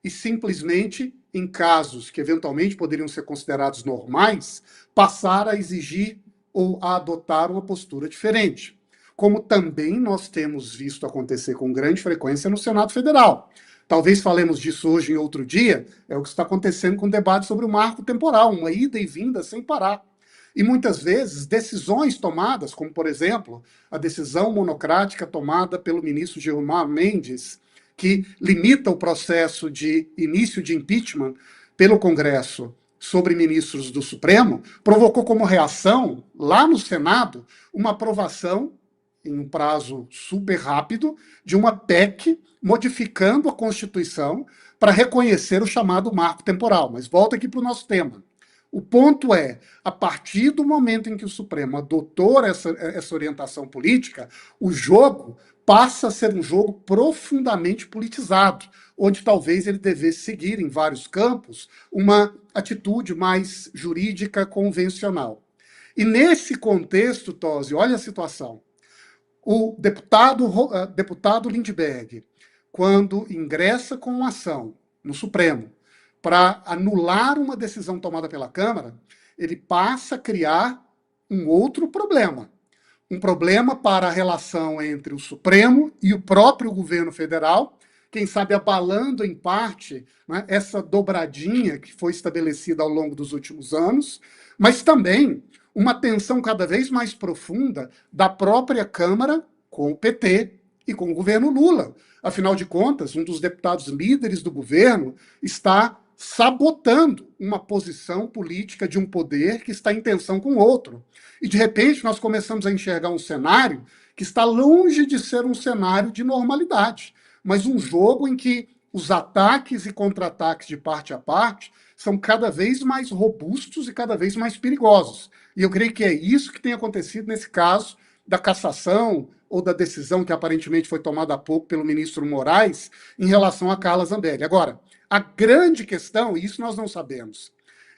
E simplesmente, em casos que eventualmente poderiam ser considerados normais, passar a exigir ou a adotar uma postura diferente. Como também nós temos visto acontecer com grande frequência no Senado Federal. Talvez falemos disso hoje em outro dia, é o que está acontecendo com o debate sobre o marco temporal, uma ida e vinda sem parar. E muitas vezes, decisões tomadas, como por exemplo, a decisão monocrática tomada pelo ministro Gilmar Mendes, que limita o processo de início de impeachment pelo Congresso sobre ministros do Supremo, provocou como reação, lá no Senado, uma aprovação, em um prazo super rápido, de uma PEC modificando a Constituição para reconhecer o chamado marco temporal. Mas volta aqui para o nosso tema. O ponto é, a partir do momento em que o Supremo adotou essa orientação política, o jogo passa a ser um jogo profundamente politizado, onde talvez ele devesse seguir, em vários campos, uma atitude mais jurídica convencional. E nesse contexto, Tosi, olha a situação. O deputado Lindbergh, quando ingressa com uma ação no Supremo para anular uma decisão tomada pela Câmara, ele passa a criar um outro problema. Um problema para a relação entre o Supremo e o próprio governo federal, quem sabe abalando em parte, né, essa dobradinha que foi estabelecida ao longo dos últimos anos, mas também uma tensão cada vez mais profunda da própria Câmara com o PT e com o governo Lula. Afinal de contas, um dos deputados líderes do governo está sabotando uma posição política de um poder que está em tensão com o outro. E, de repente, nós começamos a enxergar um cenário que está longe de ser um cenário de normalidade, mas um jogo em que os ataques e contra-ataques de parte a parte são cada vez mais robustos e cada vez mais perigosos. E eu creio que é isso que tem acontecido nesse caso da cassação ou da decisão que aparentemente foi tomada há pouco pelo ministro Moraes em relação a Carla Zambelli. Agora, a grande questão, e isso nós não sabemos,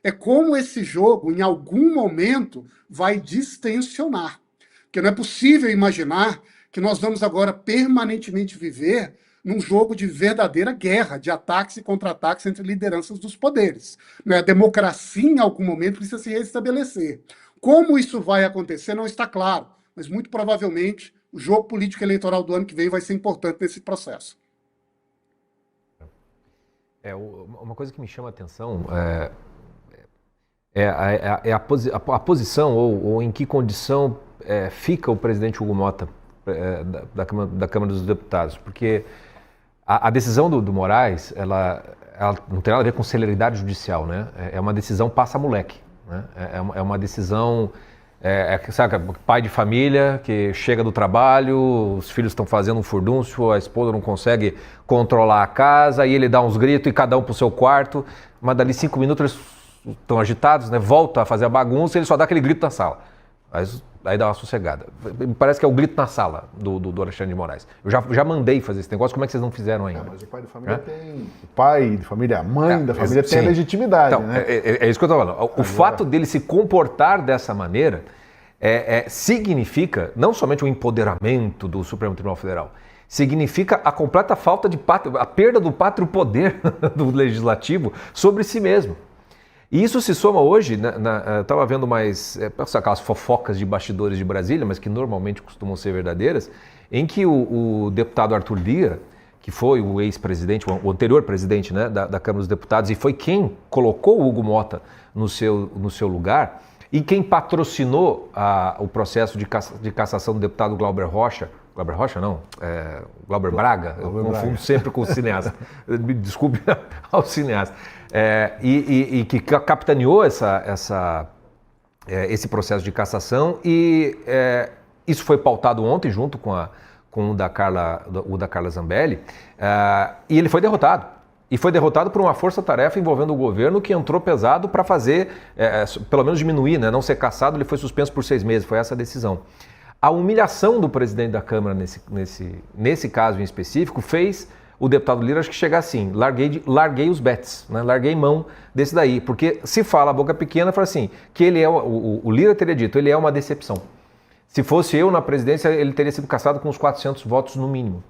é como esse jogo, em algum momento, vai distensionar. Porque não é possível imaginar que nós vamos agora permanentemente viver num jogo de verdadeira guerra, de ataques e contra-ataques entre lideranças dos poderes. A democracia, em algum momento, precisa se restabelecer. Como isso vai acontecer não está claro, mas muito provavelmente o jogo político eleitoral do ano que vem vai ser importante nesse processo. Uma coisa que me chama a atenção é a posição ou em que condição fica o presidente Hugo Mota da Câmara dos Deputados, porque a decisão do Moraes, ela não tem nada a ver com celeridade judicial, né? É uma decisão passa-moleque, né? É uma decisão, sabe, pai de família que chega do trabalho, os filhos estão fazendo um furdúncio, a esposa não consegue controlar a casa, e ele dá uns gritos e cada um pro seu quarto, mas dali 5 minutos eles estão agitados, né? Volta a fazer a bagunça e ele só dá aquele grito na sala. Aí dá uma sossegada. Me parece que é o grito na sala do Alexandre de Moraes. Eu já mandei fazer esse negócio, como é que vocês não fizeram ainda? Mas o pai de família tem... O pai de família, a mãe da família tem a legitimidade, então, né? É isso que eu estou falando. O fato dele se comportar dessa maneira significa não somente o empoderamento do Supremo Tribunal Federal, significa a completa falta de a perda do pátrio poder do Legislativo sobre si mesmo. E isso se soma hoje, eu estava vendo mais aquelas fofocas de bastidores de Brasília, mas que normalmente costumam ser verdadeiras, em que o deputado Arthur Lira, que foi o ex-presidente, o anterior presidente, né, da Câmara dos Deputados, e foi quem colocou o Hugo Mota no seu lugar, e quem patrocinou o processo de cassação do deputado Glauber Rocha, Glauber Rocha, não. Glauber Braga. Eu confundo sempre com o cineasta. Me desculpe ao cineasta. E que capitaneou esse processo de cassação e isso foi pautado ontem junto com o da Carla Zambelli e ele foi derrotado. E foi derrotado por uma força-tarefa envolvendo o governo que entrou pesado para fazer, pelo menos diminuir, né? Não ser cassado, ele foi suspenso por 6 meses, foi essa a decisão. A humilhação do presidente da Câmara nesse caso em específico fez o deputado Lira, acho que chegar assim, larguei os bets, né? Larguei mão desse daí, porque se fala a boca pequena, fala assim, que ele é, o Lira teria dito, ele é uma decepção. Se fosse eu na presidência, ele teria sido cassado com uns 400 votos no mínimo.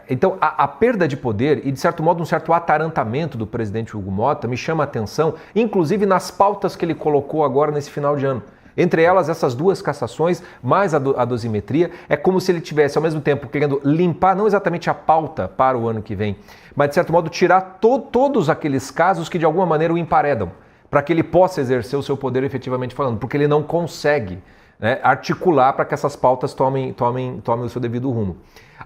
Então, a perda de poder e, de certo modo, um certo atarantamento do presidente Hugo Motta me chama a atenção, inclusive nas pautas que ele colocou agora nesse final de ano. Entre elas, essas 2 cassações, mais a dosimetria, é como se ele tivesse, ao mesmo tempo, querendo limpar, não exatamente a pauta para o ano que vem, mas, de certo modo, tirar todos aqueles casos que, de alguma maneira, o emparedam, para que ele possa exercer o seu poder efetivamente falando, porque ele não consegue, né, articular para que essas pautas tomem o seu devido rumo.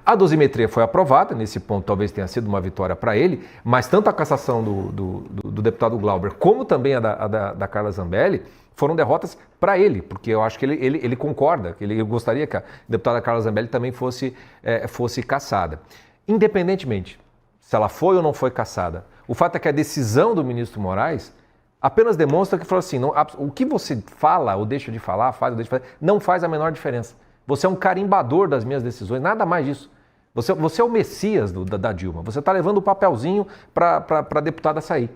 A dosimetria foi aprovada, nesse ponto talvez tenha sido uma vitória para ele, mas tanto a cassação do deputado Glauber como também a da Carla Zambelli foram derrotas para ele, porque eu acho que ele concorda, que ele gostaria que a deputada Carla Zambelli também fosse cassada. Independentemente se ela foi ou não foi cassada, o fato é que a decisão do ministro Moraes apenas demonstra que falou assim, o que você fala ou deixa de falar, faz ou deixa de fazer, não faz a menor diferença. Você é um carimbador das minhas decisões, nada mais disso. Você é o Messias da Dilma, você está levando o papelzinho para a deputada sair.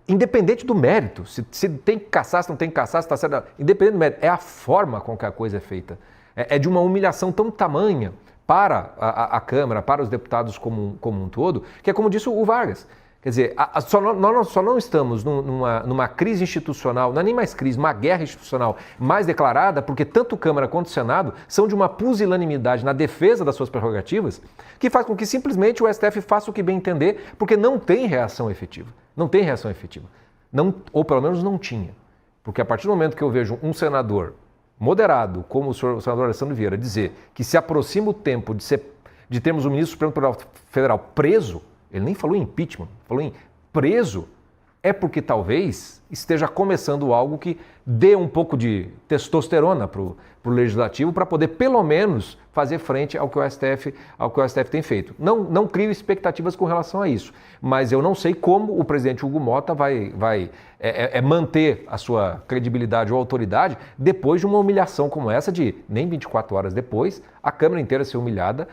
Independente do mérito, se tem que caçar, se não tem que caçar, se está certo, independente do mérito, é a forma com que a coisa é feita. É de uma humilhação tão tamanha para a Câmara, para os deputados como um todo, que é como disse o Vargas. Quer dizer, nós só não estamos numa crise institucional, não é nem mais crise, uma guerra institucional mais declarada, porque tanto Câmara quanto Senado são de uma pusilanimidade na defesa das suas prerrogativas, que faz com que simplesmente o STF faça o que bem entender, porque não tem reação efetiva. Não tem reação efetiva. Ou pelo menos não tinha. Porque a partir do momento que eu vejo um senador moderado, como o senador Alessandro Vieira, dizer que se aproxima o tempo de termos o ministro Supremo Tribunal Federal preso, ele nem falou em impeachment, falou em preso, é porque talvez esteja começando algo que dê um pouco de testosterona para o Legislativo para poder, pelo menos, fazer frente ao que o STF tem feito. Não crio expectativas com relação a isso, mas eu não sei como o presidente Hugo Motta vai manter a sua credibilidade ou autoridade depois de uma humilhação como essa de, nem 24 horas depois, a Câmara inteira ser humilhada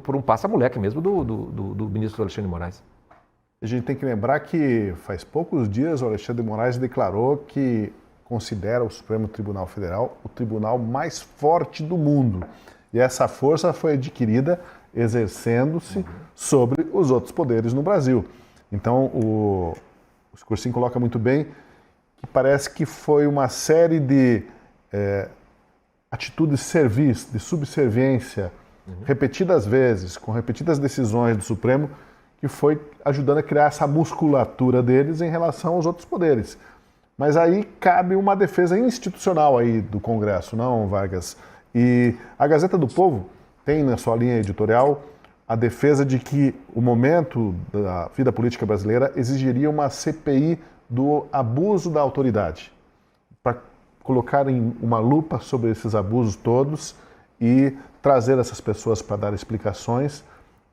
por um passa-moleque mesmo do ministro Alexandre de Moraes. A gente tem que lembrar que faz poucos dias o Alexandre de Moraes declarou que considera o Supremo Tribunal Federal o tribunal mais forte do mundo. E essa força foi adquirida exercendo-se sobre os outros poderes no Brasil. Então, o Cursinho coloca muito bem que parece que foi uma série de atitudes servis, de subserviência, repetidas vezes, com repetidas decisões do Supremo, que foi ajudando a criar essa musculatura deles em relação aos outros poderes. Mas aí cabe uma defesa institucional aí do Congresso, não, Vargas? E a Gazeta do Povo tem na sua linha editorial a defesa de que o momento da vida política brasileira exigiria uma CPI do abuso da autoridade, para colocar em uma lupa sobre esses abusos todos e trazer essas pessoas para dar explicações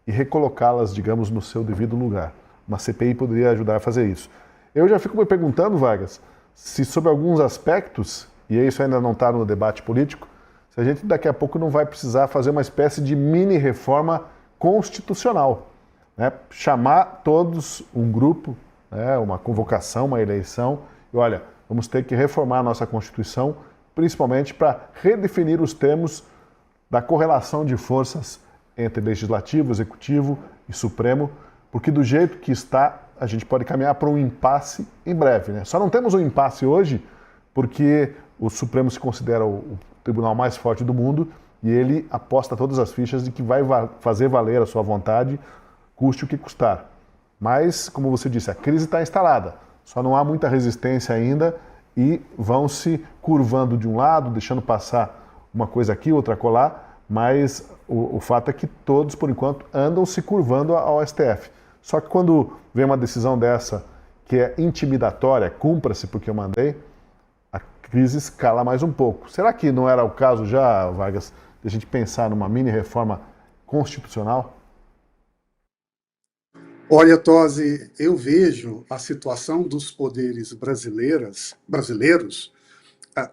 e recolocá-las, digamos, no seu devido lugar. Uma CPI poderia ajudar a fazer isso. Eu já fico me perguntando, Vargas, se sobre alguns aspectos, e isso ainda não está no debate político, se a gente daqui a pouco não vai precisar fazer uma espécie de mini-reforma constitucional, né? Chamar todos, um grupo, né? Uma convocação, uma eleição, e olha, vamos ter que reformar a nossa Constituição, principalmente para redefinir os termos da correlação de forças entre Legislativo, Executivo e Supremo, porque do jeito que está, a gente pode caminhar para um impasse em breve, né? Só não temos um impasse hoje porque o Supremo se considera o tribunal mais forte do mundo e ele aposta todas as fichas de que vai fazer valer a sua vontade, custe o que custar. Mas, como você disse, a crise está instalada, só não há muita resistência ainda e vão se curvando de um lado, deixando passar uma coisa aqui, outra acolá, mas o fato é que todos, por enquanto, andam se curvando ao STF. Só que quando vem uma decisão dessa, que é intimidatória, cumpra-se porque eu mandei, a crise escala mais um pouco. Será que não era o caso já, Vargas, de a gente pensar numa mini reforma constitucional? Olha, Tosi, eu vejo a situação dos poderes brasileiros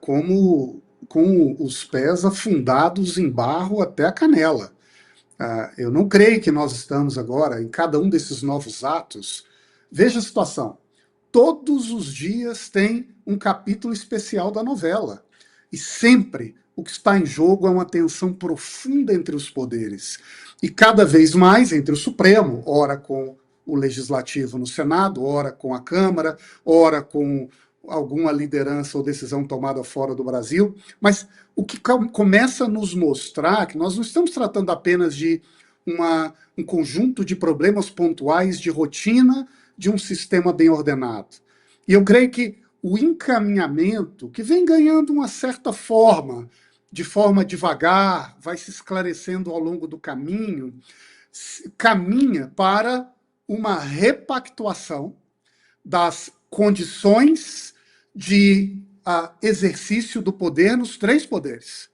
como com os pés afundados em barro até a canela. Eu não creio que nós estamos agora, em cada um desses novos atos. Veja a situação. Todos os dias tem um capítulo especial da novela. E sempre o que está em jogo é uma tensão profunda entre os poderes. E cada vez mais entre o Supremo, ora com o Legislativo no Senado, ora com a Câmara, ora com alguma liderança ou decisão tomada fora do Brasil. Mas o que começa a nos mostrar que nós não estamos tratando apenas de um conjunto de problemas pontuais de rotina de um sistema bem ordenado. E eu creio que o encaminhamento, que vem ganhando uma certa forma, de forma devagar, vai se esclarecendo ao longo do caminho, caminha para uma repactuação das condições de exercício do poder nos três poderes.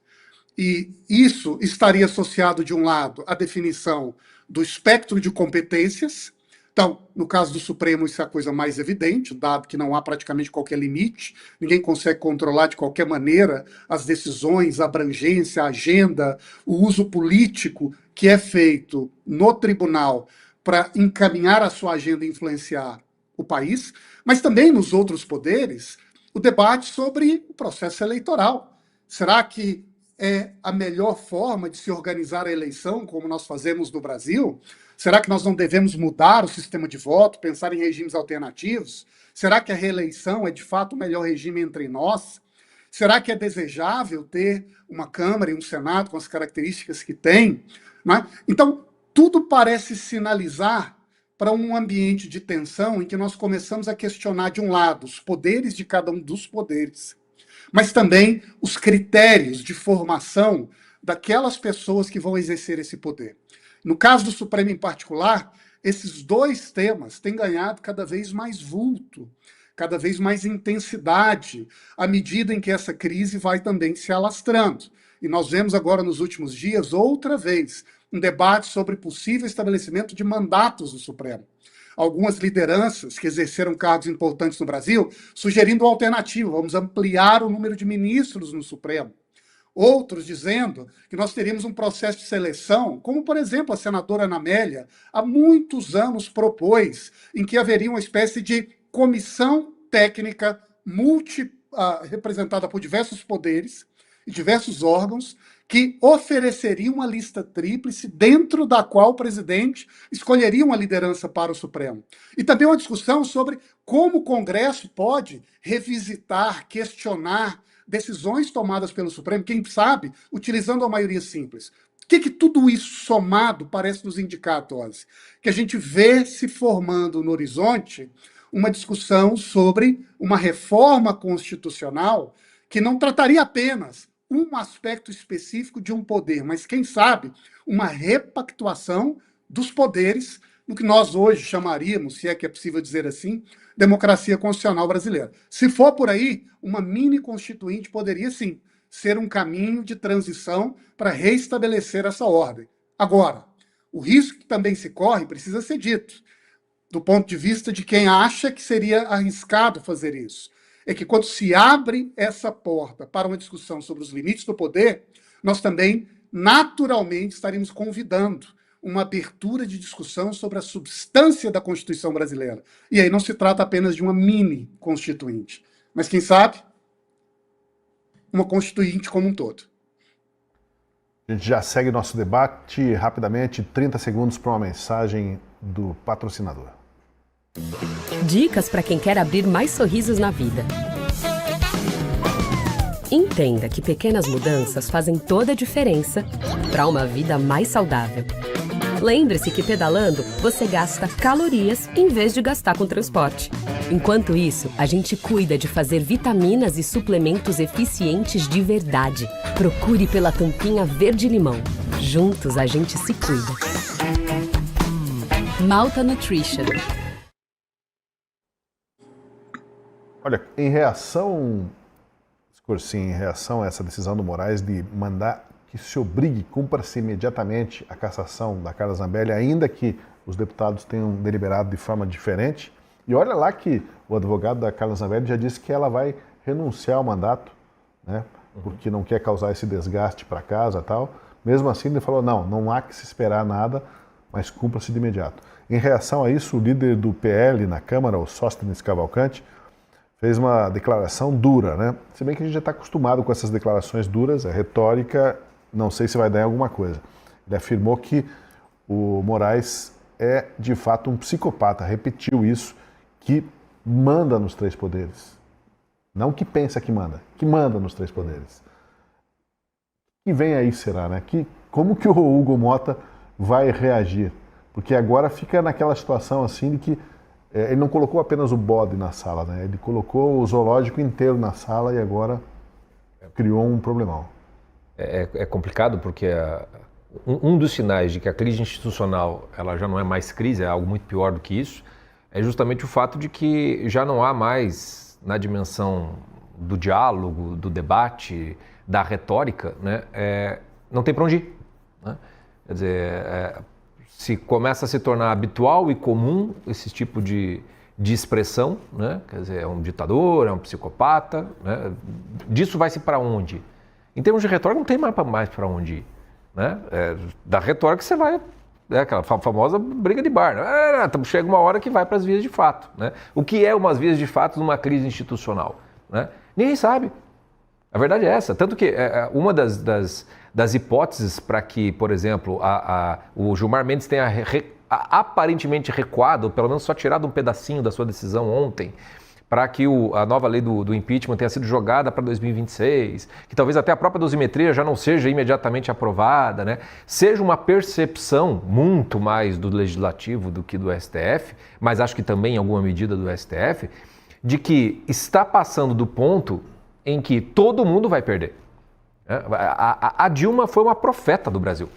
E isso estaria associado, de um lado, à definição do espectro de competências. Então, no caso do Supremo, isso é a coisa mais evidente, dado que não há praticamente qualquer limite, ninguém consegue controlar de qualquer maneira as decisões, a abrangência, a agenda, o uso político que é feito no tribunal para encaminhar a sua agenda e influenciar o país, mas também nos outros poderes, o debate sobre o processo eleitoral. Será que é a melhor forma de se organizar a eleição, como nós fazemos no Brasil? Será que nós não devemos mudar o sistema de voto, pensar em regimes alternativos? Será que a reeleição é, de fato, o melhor regime entre nós? Será que é desejável ter uma Câmara e um Senado com as características que tem? Né? Então, tudo parece sinalizar para um ambiente de tensão em que nós começamos a questionar, de um lado, os poderes de cada um dos poderes, mas também os critérios de formação daquelas pessoas que vão exercer esse poder. No caso do Supremo em particular, esses dois temas têm ganhado cada vez mais vulto, cada vez mais intensidade, à medida em que essa crise vai também se alastrando. E nós vemos agora, nos últimos dias, outra vez, um debate sobre possível estabelecimento de mandatos do Supremo. Algumas lideranças que exerceram cargos importantes no Brasil sugerindo uma alternativa, vamos ampliar o número de ministros no Supremo. Outros dizendo que nós teríamos um processo de seleção, como, por exemplo, a senadora Ana Amélia, há muitos anos propôs, em que haveria uma espécie de comissão técnica representada por diversos poderes e diversos órgãos, que ofereceria uma lista tríplice dentro da qual o presidente escolheria uma liderança para o Supremo. E também uma discussão sobre como o Congresso pode revisitar, questionar decisões tomadas pelo Supremo, quem sabe, utilizando a maioria simples. O que tudo isso somado parece nos indicar, Tosi? Que a gente vê se formando no horizonte uma discussão sobre uma reforma constitucional que não trataria apenas um aspecto específico de um poder, mas, quem sabe, uma repactuação dos poderes no que nós hoje chamaríamos, se é que é possível dizer assim, democracia constitucional brasileira. Se for por aí, uma mini constituinte poderia, sim, ser um caminho de transição para reestabelecer essa ordem. Agora, o risco que também se corre precisa ser dito, do ponto de vista de quem acha que seria arriscado fazer isso. É que quando se abre essa porta para uma discussão sobre os limites do poder, nós também, naturalmente, estaríamos convidando uma abertura de discussão sobre a substância da Constituição brasileira. E aí não se trata apenas de uma mini constituinte, mas, quem sabe, uma constituinte como um todo. A gente já segue nosso debate rapidamente, 30 segundos para uma mensagem do patrocinador. Dicas para quem quer abrir mais sorrisos na vida. Entenda que pequenas mudanças fazem toda a diferença para uma vida mais saudável. Lembre-se que pedalando você gasta calorias em vez de gastar com transporte. Enquanto isso, a gente cuida de fazer vitaminas e suplementos eficientes de verdade. Procure pela tampinha verde-limão. Juntos a gente se cuida. Malta Nutrition. Olha, em reação a essa decisão do Moraes de mandar que se obrigue, cumpra-se imediatamente a cassação da Carla Zambelli, ainda que os deputados tenham deliberado de forma diferente. E olha lá que o advogado da Carla Zambelli já disse que ela vai renunciar ao mandato, né, porque não quer causar esse desgaste para casa e tal. Mesmo assim, ele falou, não há que se esperar nada, mas cumpra-se de imediato. Em reação a isso, o líder do PL na Câmara, o Sóstenes Cavalcante, fez uma declaração dura, né? Se bem que a gente já está acostumado com essas declarações duras, é retórica, não sei se vai dar em alguma coisa. Ele afirmou que o Moraes é, de fato, um psicopata, repetiu isso, que manda nos três poderes. Não que pensa que manda nos três poderes. E vem aí, será, né? Como que o Hugo Motta vai reagir? Porque agora fica naquela situação assim de que ele não colocou apenas o bode na sala, né? Ele colocou o zoológico inteiro na sala e agora criou um problemão. É complicado porque um dos sinais de que a crise institucional ela já não é mais crise, é algo muito pior do que isso, é justamente o fato de que já não há mais, na dimensão do diálogo, do debate, da retórica, né? Não tem para onde ir, né? Quer dizer, se começa a se tornar habitual e comum esse tipo de expressão, né? Quer dizer, é um ditador, é um psicopata, né? Disso vai-se para onde? Em termos de retórica, não tem mais para onde ir, né? Da retórica você vai, aquela famosa briga de bar, né? Chega uma hora que vai para as vias de fato, né? O que é umas vias de fato numa crise institucional, né? Ninguém sabe. A verdade é essa, tanto que uma das hipóteses para que, por exemplo, o Gilmar Mendes tenha aparentemente recuado, ou pelo menos só tirado um pedacinho da sua decisão ontem, para que a nova lei do impeachment tenha sido jogada para 2026, que talvez até a própria dosimetria já não seja imediatamente aprovada, né? Seja uma percepção muito mais do Legislativo do que do STF, mas acho que também em alguma medida do STF, de que está passando do ponto em que todo mundo vai perder. A Dilma foi uma profeta do Brasil,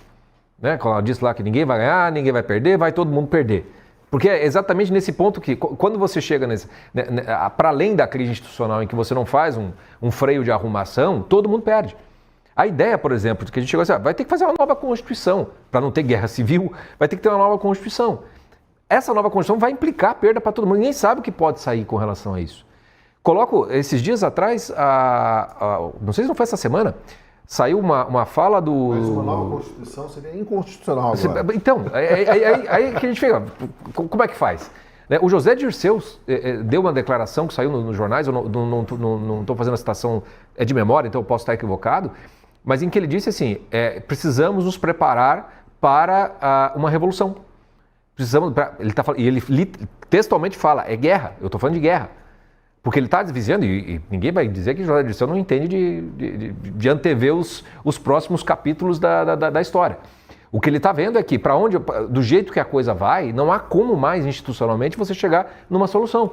né? Quando ela disse lá que ninguém vai ganhar, ninguém vai perder, vai todo mundo perder. Porque é exatamente nesse ponto que, quando você chega para além da crise institucional, em que você não faz um freio de arrumação, todo mundo perde. A ideia, por exemplo, de que a gente chegou assim, vai ter que fazer uma nova Constituição, para não ter guerra civil, vai ter que ter uma nova Constituição. Essa nova Constituição vai implicar perda para todo mundo, ninguém sabe o que pode sair com relação a isso. Coloco, esses dias atrás, não sei se não foi essa semana, saiu uma fala do... Mas uma nova Constituição seria inconstitucional agora. Então, aí que a gente fica, como é que faz? O José Dirceu deu uma declaração que saiu nos jornais, eu não estou fazendo a citação de memória, então eu posso estar equivocado, mas em que ele disse assim, precisamos nos preparar para uma revolução. Ele textualmente fala, é guerra, eu estou falando de guerra. Porque ele está dizendo, e ninguém vai dizer que José Dirceu não entende de antever os próximos capítulos da história. O que ele está vendo é que, do jeito que a coisa vai, não há como mais institucionalmente você chegar numa solução.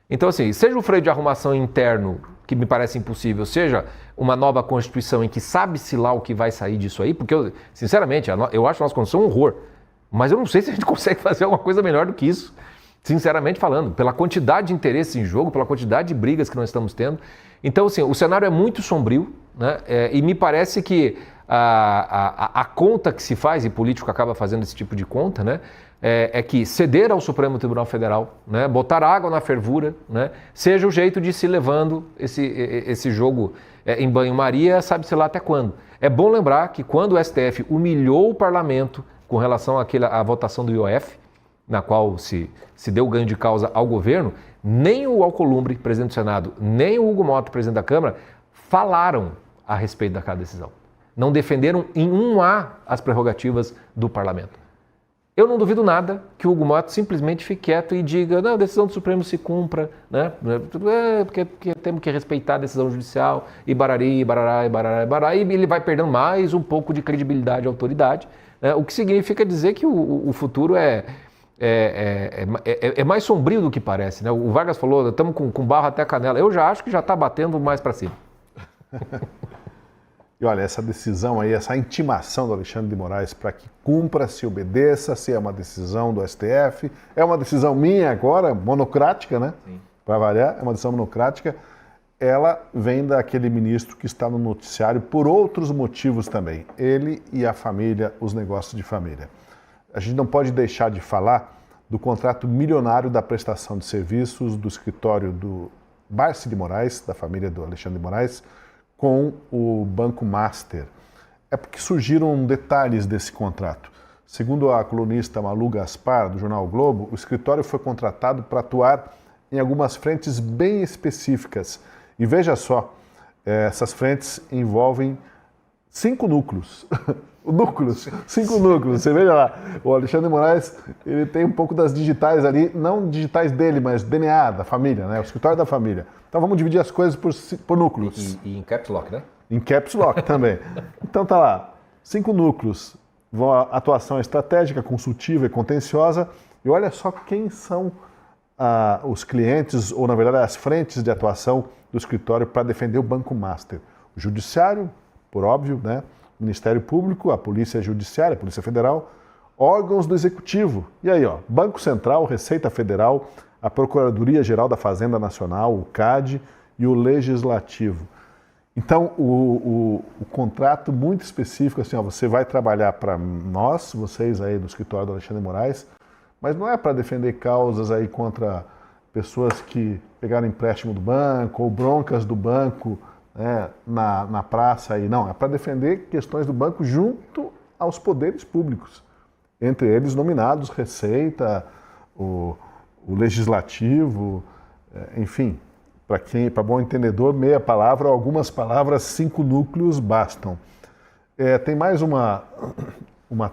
Então, assim, seja o freio de arrumação interno, que me parece impossível, seja uma nova Constituição em que sabe-se lá o que vai sair disso aí, porque, sinceramente, eu acho a nossa Constituição um horror, mas eu não sei se a gente consegue fazer alguma coisa melhor do que isso. Sinceramente falando, pela quantidade de interesses em jogo, pela quantidade de brigas que nós estamos tendo. Então, assim, o cenário é muito sombrio, né? E me parece que a conta que se faz, e político acaba fazendo esse tipo de conta, né? É que ceder ao Supremo Tribunal Federal, né? Botar água na fervura, né? Seja o jeito de se levando esse jogo em banho-maria, sabe-se lá até quando. É bom lembrar que quando o STF humilhou o parlamento com relação à votação do IOF, na qual se deu ganho de causa ao governo, nem o Alcolumbre, presidente do Senado, nem o Hugo Motta, presidente da Câmara, falaram a respeito daquela decisão. Não defenderam em um A as prerrogativas do parlamento. Eu não duvido nada que o Hugo Motta simplesmente fique quieto e diga, não, a decisão do Supremo se cumpra, né? Porque temos que respeitar a decisão judicial, e barari, barará, e barará, e barará, e ele vai perdendo mais um pouco de credibilidade e autoridade, né? O que significa dizer que o futuro é é mais sombrio do que parece, né? O Vargas falou, estamos com barro até a canela. Eu já acho que já está batendo mais para cima. E olha, essa decisão aí, essa intimação do Alexandre de Moraes para que cumpra, se obedeça, se é uma decisão do STF, é uma decisão minha agora, monocrática, né? Para variar, é uma decisão monocrática. Ela vem daquele ministro que está no noticiário por outros motivos também. Ele e a família, os negócios de família. A gente não pode deixar de falar do contrato milionário da prestação de serviços do escritório do Barsi de Moraes, da família do Alexandre de Moraes, com o Banco Master. É porque surgiram detalhes desse contrato. Segundo a colunista Malu Gaspar, do jornal o Globo, o escritório foi contratado para atuar em algumas frentes bem específicas. E veja só, essas frentes envolvem 5 núcleos. Cinco núcleos, você veja lá. O Alexandre de Moraes, ele tem um pouco das digitais ali, não digitais dele, mas DNA da família, né? O escritório da família. Então vamos dividir as coisas por núcleos. E em caps lock, né? Em caps lock também. Então tá lá, 5 núcleos. Atuação estratégica, consultiva e contenciosa. E olha só quem são os clientes, ou na verdade as frentes de atuação do escritório para defender o Banco Master. O Judiciário, por óbvio, né? O Ministério Público, a Polícia Judiciária, a Polícia Federal, órgãos do Executivo. E aí, ó, Banco Central, Receita Federal, a Procuradoria-Geral da Fazenda Nacional, o CAD e o Legislativo. Então, o contrato muito específico, assim, ó, você vai trabalhar para nós, vocês aí do escritório do Alexandre de Moraes, mas não é para defender causas aí contra pessoas que pegaram empréstimo do banco ou broncas do banco, né, na praça aí, não, é para defender questões do banco junto aos poderes públicos, entre eles nominados, Receita, o Legislativo, enfim, para bom entendedor, meia palavra, algumas palavras, 5 núcleos bastam. Tem mais uma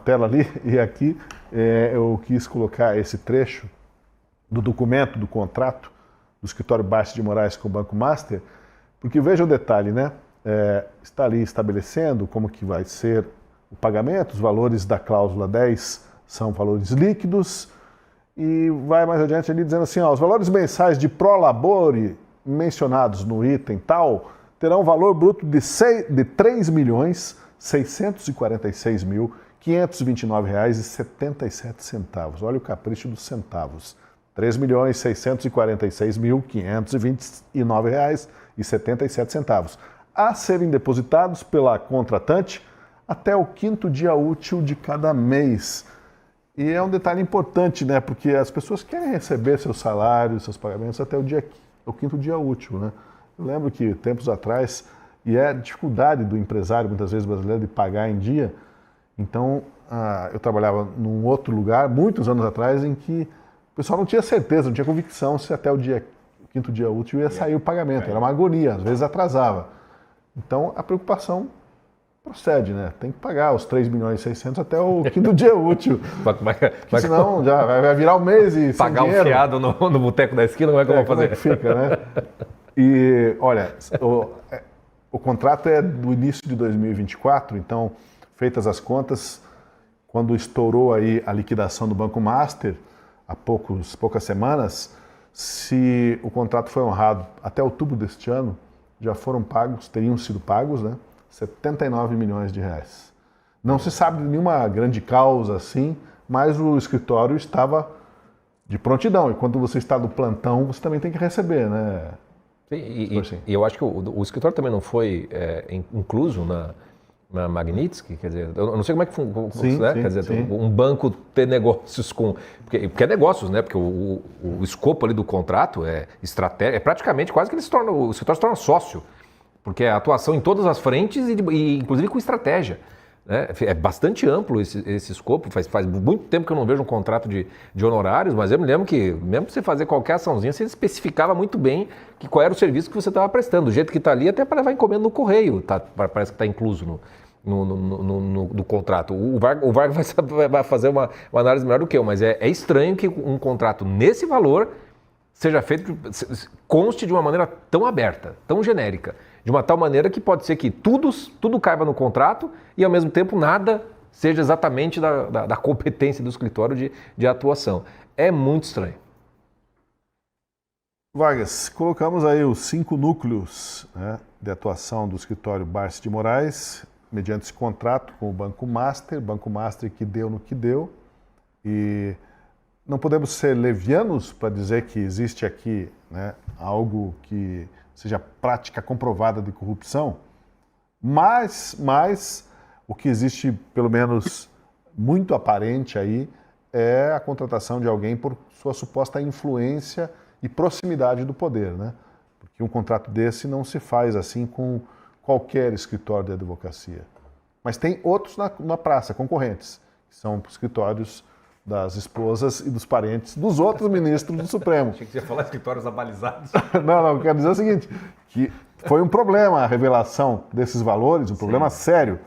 tela ali, e aqui eu quis colocar esse trecho do documento, do contrato do escritório Barsi de Moraes com o Banco Master, porque veja o detalhe, né? Está ali estabelecendo como que vai ser o pagamento, os valores da cláusula 10 são valores líquidos, e vai mais adiante ali dizendo assim, ó, os valores mensais de prolabore mencionados no item tal terão valor bruto de R$ 3.646.529,77. Olha o capricho dos centavos. R$ 3.646.529,77, a serem depositados pela contratante até o 5º dia útil de cada mês. E é um detalhe importante, né? Porque as pessoas querem receber seus salários, seus pagamentos até o 5º dia útil, né? Eu lembro que tempos atrás, e é a dificuldade do empresário, muitas vezes brasileiro, de pagar em dia. Então, eu trabalhava num outro lugar, muitos anos atrás, em que o pessoal não tinha certeza, não tinha convicção se até o 5º dia útil ia sair o pagamento. Era uma agonia, às vezes atrasava. Então, a preocupação procede, né? Tem que pagar os 3.600.000 até o 5º dia útil. Porque senão já vai virar o mês e pagar um fiado no boteco da esquina, como é que eu vou fazer? Como é que fica, né? E, olha, o contrato é do início de 2024, então, feitas as contas, quando estourou aí a liquidação do Banco Master, há poucas semanas, se o contrato foi honrado até outubro deste ano, já teriam sido pagos, né? 79 milhões de reais. Não se sabe de nenhuma grande causa assim, mas o escritório estava de prontidão. E quando você está no plantão, você também tem que receber, né? E eu acho que o escritório também não foi incluso na Magnitsky, quer dizer, eu não sei como é que funciona, né? Quer dizer, um banco ter negócios com... Porque é negócios, né? Porque o escopo ali do contrato é estratégia, é praticamente quase que o escritório se torna sócio, porque é atuação em todas as frentes e inclusive com estratégia. Né? É bastante amplo esse escopo, faz muito tempo que eu não vejo um contrato de honorários, mas eu me lembro que, mesmo para você fazer qualquer açãozinha, você especificava muito bem qual era o serviço que você estava prestando. Do jeito que está ali, até para levar encomenda no correio, parece que está incluso no contrato. O Vargas vai fazer uma análise melhor do que eu, mas é estranho que um contrato nesse valor seja feito, conste de uma maneira tão aberta, tão genérica, de uma tal maneira que pode ser que tudo caiba no contrato e, ao mesmo tempo, nada seja exatamente da competência do escritório de atuação. É muito estranho. Vargas, colocamos aí os 5 núcleos, né, de atuação do escritório Barsi de Moraes, mediante esse contrato com o Banco Master que deu no que deu, e não podemos ser levianos para dizer que existe aqui, né, algo que seja prática comprovada de corrupção, mas o que existe, pelo menos muito aparente aí, é a contratação de alguém por sua suposta influência e proximidade do poder, né? Porque um contrato desse não se faz assim com qualquer escritório de advocacia. Mas tem outros na praça, concorrentes, que são escritórios das esposas e dos parentes dos outros ministros do Supremo. Achei que você ia falar escritórios abalizados. Não, eu quero dizer o seguinte, que foi um problema a revelação desses valores, um problema sério,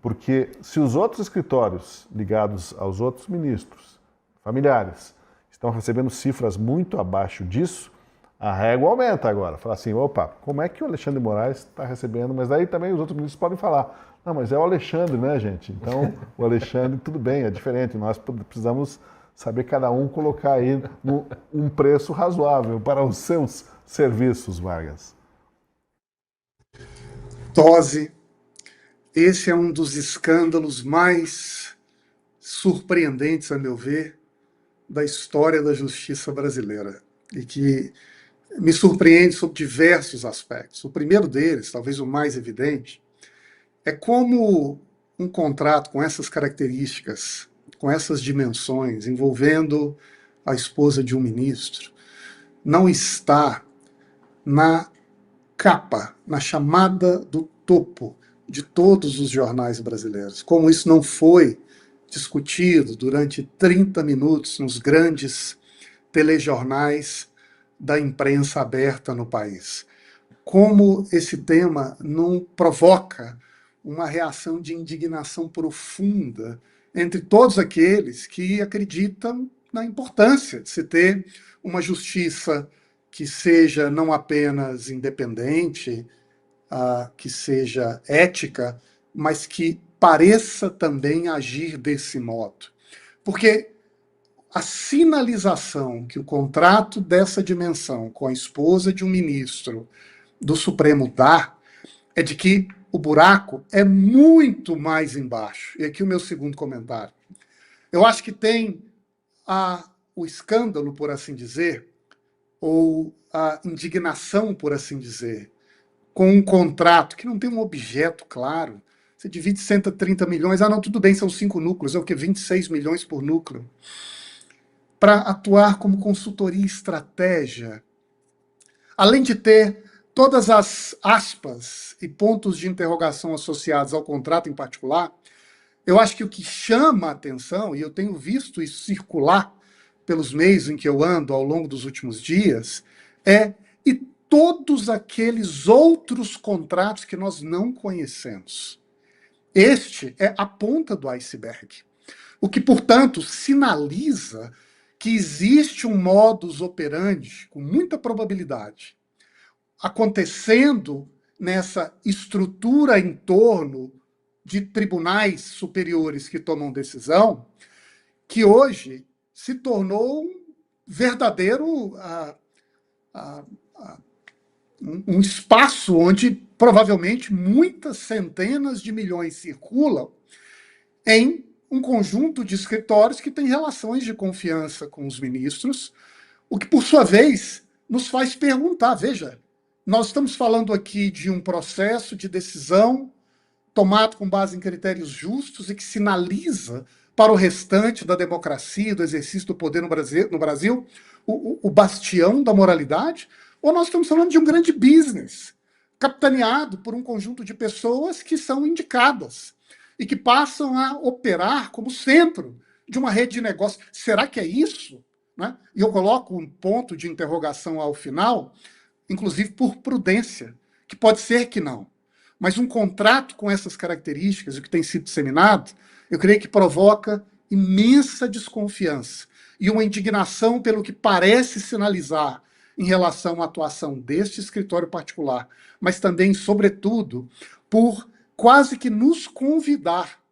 porque se os outros escritórios ligados aos outros ministros, familiares, estão recebendo cifras muito abaixo disso, a régua aumenta agora. Fala assim, opa, como é que o Alexandre de Moraes está recebendo? Mas daí também os outros ministros podem falar, não, mas é o Alexandre, né, gente? Então, o Alexandre, tudo bem, é diferente. Nós precisamos saber cada um colocar aí um preço razoável para os seus serviços, Vargas. Tosi, esse é um dos escândalos mais surpreendentes, a meu ver, da história da justiça brasileira, e que me surpreende sob diversos aspectos. O primeiro deles, talvez o mais evidente, é como um contrato com essas características, com essas dimensões, envolvendo a esposa de um ministro, não está na capa, na chamada do topo de todos os jornais brasileiros. Como isso não foi discutido durante 30 minutos nos grandes telejornais da imprensa aberta no país. Como esse tema não provoca uma reação de indignação profunda entre todos aqueles que acreditam na importância de se ter uma justiça que seja não apenas independente, que seja ética, mas que pareça também agir desse modo. Porque a sinalização que o contrato dessa dimensão com a esposa de um ministro do Supremo dá é de que o buraco é muito mais embaixo. E aqui o meu segundo comentário. Eu acho que tem o escândalo, por assim dizer, ou a indignação, por assim dizer, com um contrato que não tem um objeto claro. Você divide 130 milhões, não, tudo bem, são 5 núcleos, é o quê? 26 milhões por núcleo. Para atuar como consultoria e estratégia, além de ter todas as aspas e pontos de interrogação associados ao contrato em particular, eu acho que o que chama a atenção, e eu tenho visto isso circular pelos meios em que eu ando ao longo dos últimos dias, e todos aqueles outros contratos que nós não conhecemos. Este é a ponta do iceberg. O que, portanto, sinaliza que existe um modus operandi, com muita probabilidade, acontecendo nessa estrutura em torno de tribunais superiores que tomam decisão, que hoje se tornou um verdadeiro um espaço onde provavelmente muitas centenas de milhões circulam em um conjunto de escritórios que têm relações de confiança com os ministros, o que, por sua vez, nos faz perguntar, veja, nós estamos falando aqui de um processo de decisão tomado com base em critérios justos e que sinaliza para o restante da democracia, do exercício do poder no Brasil o bastião da moralidade, ou nós estamos falando de um grande business, capitaneado por um conjunto de pessoas que são indicadas e que passam a operar como centro de uma rede de negócios. Será que é isso? Né? E eu coloco um ponto de interrogação ao final, inclusive por prudência, que pode ser que não. Mas um contrato com essas características, o que tem sido disseminado, eu creio que provoca imensa desconfiança e uma indignação pelo que parece sinalizar em relação à atuação deste escritório particular, mas também, sobretudo, por quase que nos convidar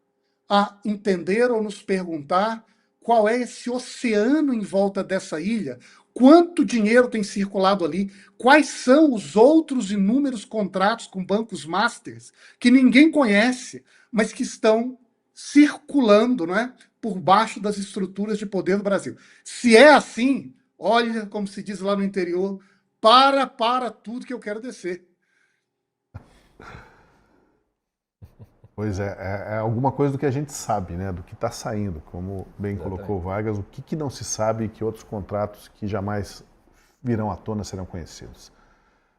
a entender ou nos perguntar qual é esse oceano em volta dessa ilha, quanto dinheiro tem circulado ali, quais são os outros inúmeros contratos com bancos masters que ninguém conhece, mas que estão circulando, não é, por baixo das estruturas de poder do Brasil. Se é assim, olha, como se diz lá no interior, para tudo que eu quero descer. Pois é alguma coisa do que a gente sabe, né? Do que está saindo, como bem colocou o Vargas, o que não se sabe e que outros contratos que jamais virão à tona serão conhecidos.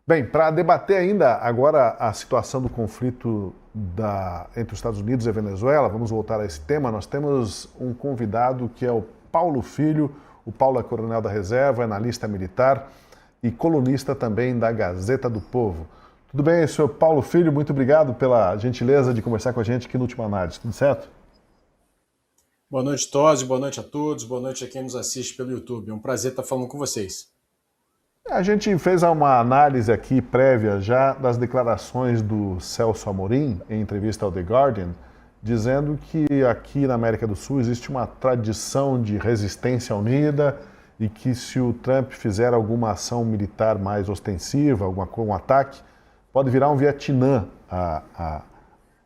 Bem, para debater ainda agora a situação do conflito entre os Estados Unidos e a Venezuela, vamos voltar a esse tema, nós temos um convidado que é o Paulo Filho. O Paulo é coronel da reserva, analista militar e colunista também da Gazeta do Povo. Tudo bem, senhor Paulo Filho? Muito obrigado pela gentileza de conversar com a gente aqui no Última Análise. Tudo certo? Boa noite, Tosi. Boa noite a todos. Boa noite a quem nos assiste pelo YouTube. É um prazer estar falando com vocês. A gente fez uma análise aqui prévia já das declarações do Celso Amorim em entrevista ao The Guardian, dizendo que aqui na América do Sul existe uma tradição de resistência unida e que se o Trump fizer alguma ação militar mais ostensiva, um ataque, pode virar um Vietnã a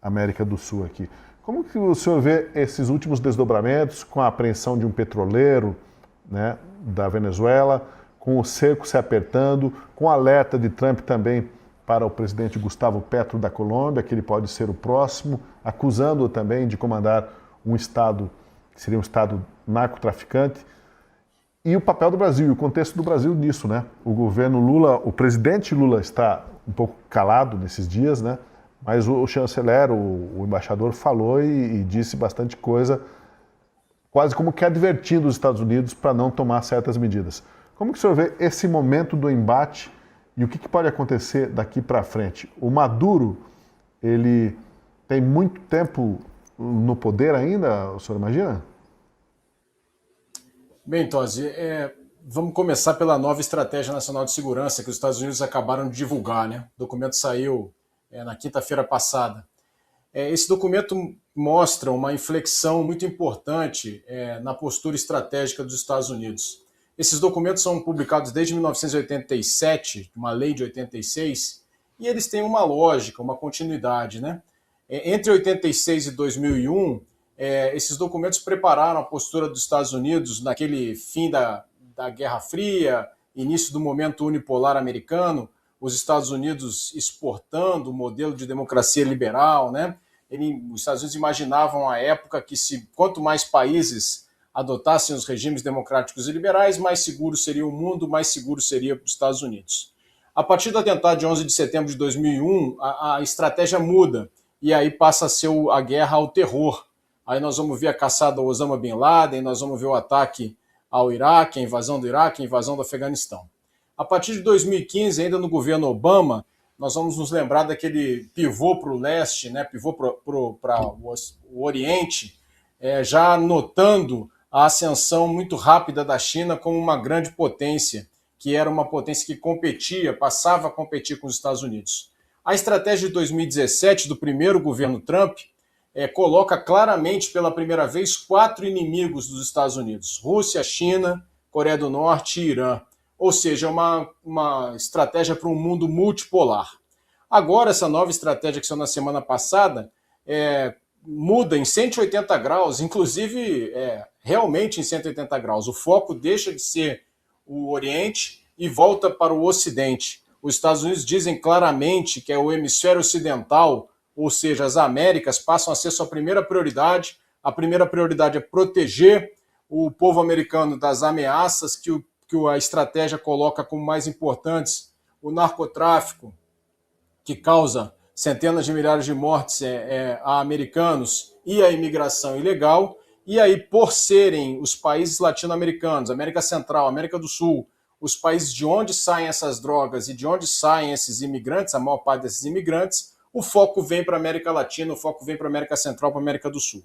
América do Sul aqui. Como que o senhor vê esses últimos desdobramentos com a apreensão de um petroleiro, né, da Venezuela, com o cerco se apertando, com o alerta de Trump também para o presidente Gustavo Petro da Colômbia, que ele pode ser o próximo, acusando-o também de comandar um Estado, que seria um Estado narcotraficante, e o papel do Brasil, e o contexto do Brasil nisso, né? O governo Lula, o presidente Lula está um pouco calado nesses dias, né? Mas o chanceler, o embaixador, falou e disse bastante coisa, quase como que advertindo os Estados Unidos para não tomar certas medidas. Como que o senhor vê esse momento do embate e o que pode acontecer daqui para frente? O Maduro, ele tem muito tempo no poder ainda, o senhor imagina? Bem, Tosi, vamos começar pela nova Estratégia Nacional de Segurança que os Estados Unidos acabaram de divulgar, né? O documento saiu na quinta-feira passada. Esse documento mostra uma inflexão muito importante na postura estratégica dos Estados Unidos. Esses documentos são publicados desde 1987, uma lei de 86, e eles têm uma lógica, uma continuidade, né? Entre 86 e 2001, esses documentos prepararam a postura dos Estados Unidos naquele fim da Guerra Fria, início do momento unipolar americano, os Estados Unidos exportando o modelo de democracia liberal, né? Os Estados Unidos imaginavam à época que quanto mais países adotassem os regimes democráticos e liberais, mais seguro seria o mundo, mais seguro seria os Estados Unidos. A partir do atentado de 11 de setembro de 2001, a estratégia muda, e aí passa a ser a guerra ao terror. Aí nós vamos ver a caçada ao Osama Bin Laden, nós vamos ver o ataque ao Iraque, a invasão do Iraque, a invasão do Afeganistão. A partir de 2015, ainda no governo Obama, nós vamos nos lembrar daquele pivô para o leste, né, pivô para o Oriente, já notando a ascensão muito rápida da China como uma grande potência, que era uma potência que competia, passava a competir com os Estados Unidos. A estratégia de 2017 do primeiro governo Trump coloca claramente pela primeira vez 4 inimigos dos Estados Unidos: Rússia, China, Coreia do Norte e Irã. Ou seja, uma estratégia para um mundo multipolar. Agora, essa nova estratégia que saiu na semana passada muda em 180 graus, inclusive realmente em 180 graus. O foco deixa de ser o Oriente e volta para o Ocidente. Os Estados Unidos dizem claramente que o hemisfério ocidental, ou seja, as Américas, passam a ser sua primeira prioridade. A primeira prioridade é proteger o povo americano das ameaças que a estratégia coloca como mais importantes: o narcotráfico, que causa centenas de milhares de mortes a americanos, e a imigração ilegal. E aí, por serem os países latino-americanos, América Central, América do Sul, os países de onde saem essas drogas e de onde saem esses imigrantes, a maior parte desses imigrantes, o foco vem para a América Latina, o foco vem para a América Central, para a América do Sul.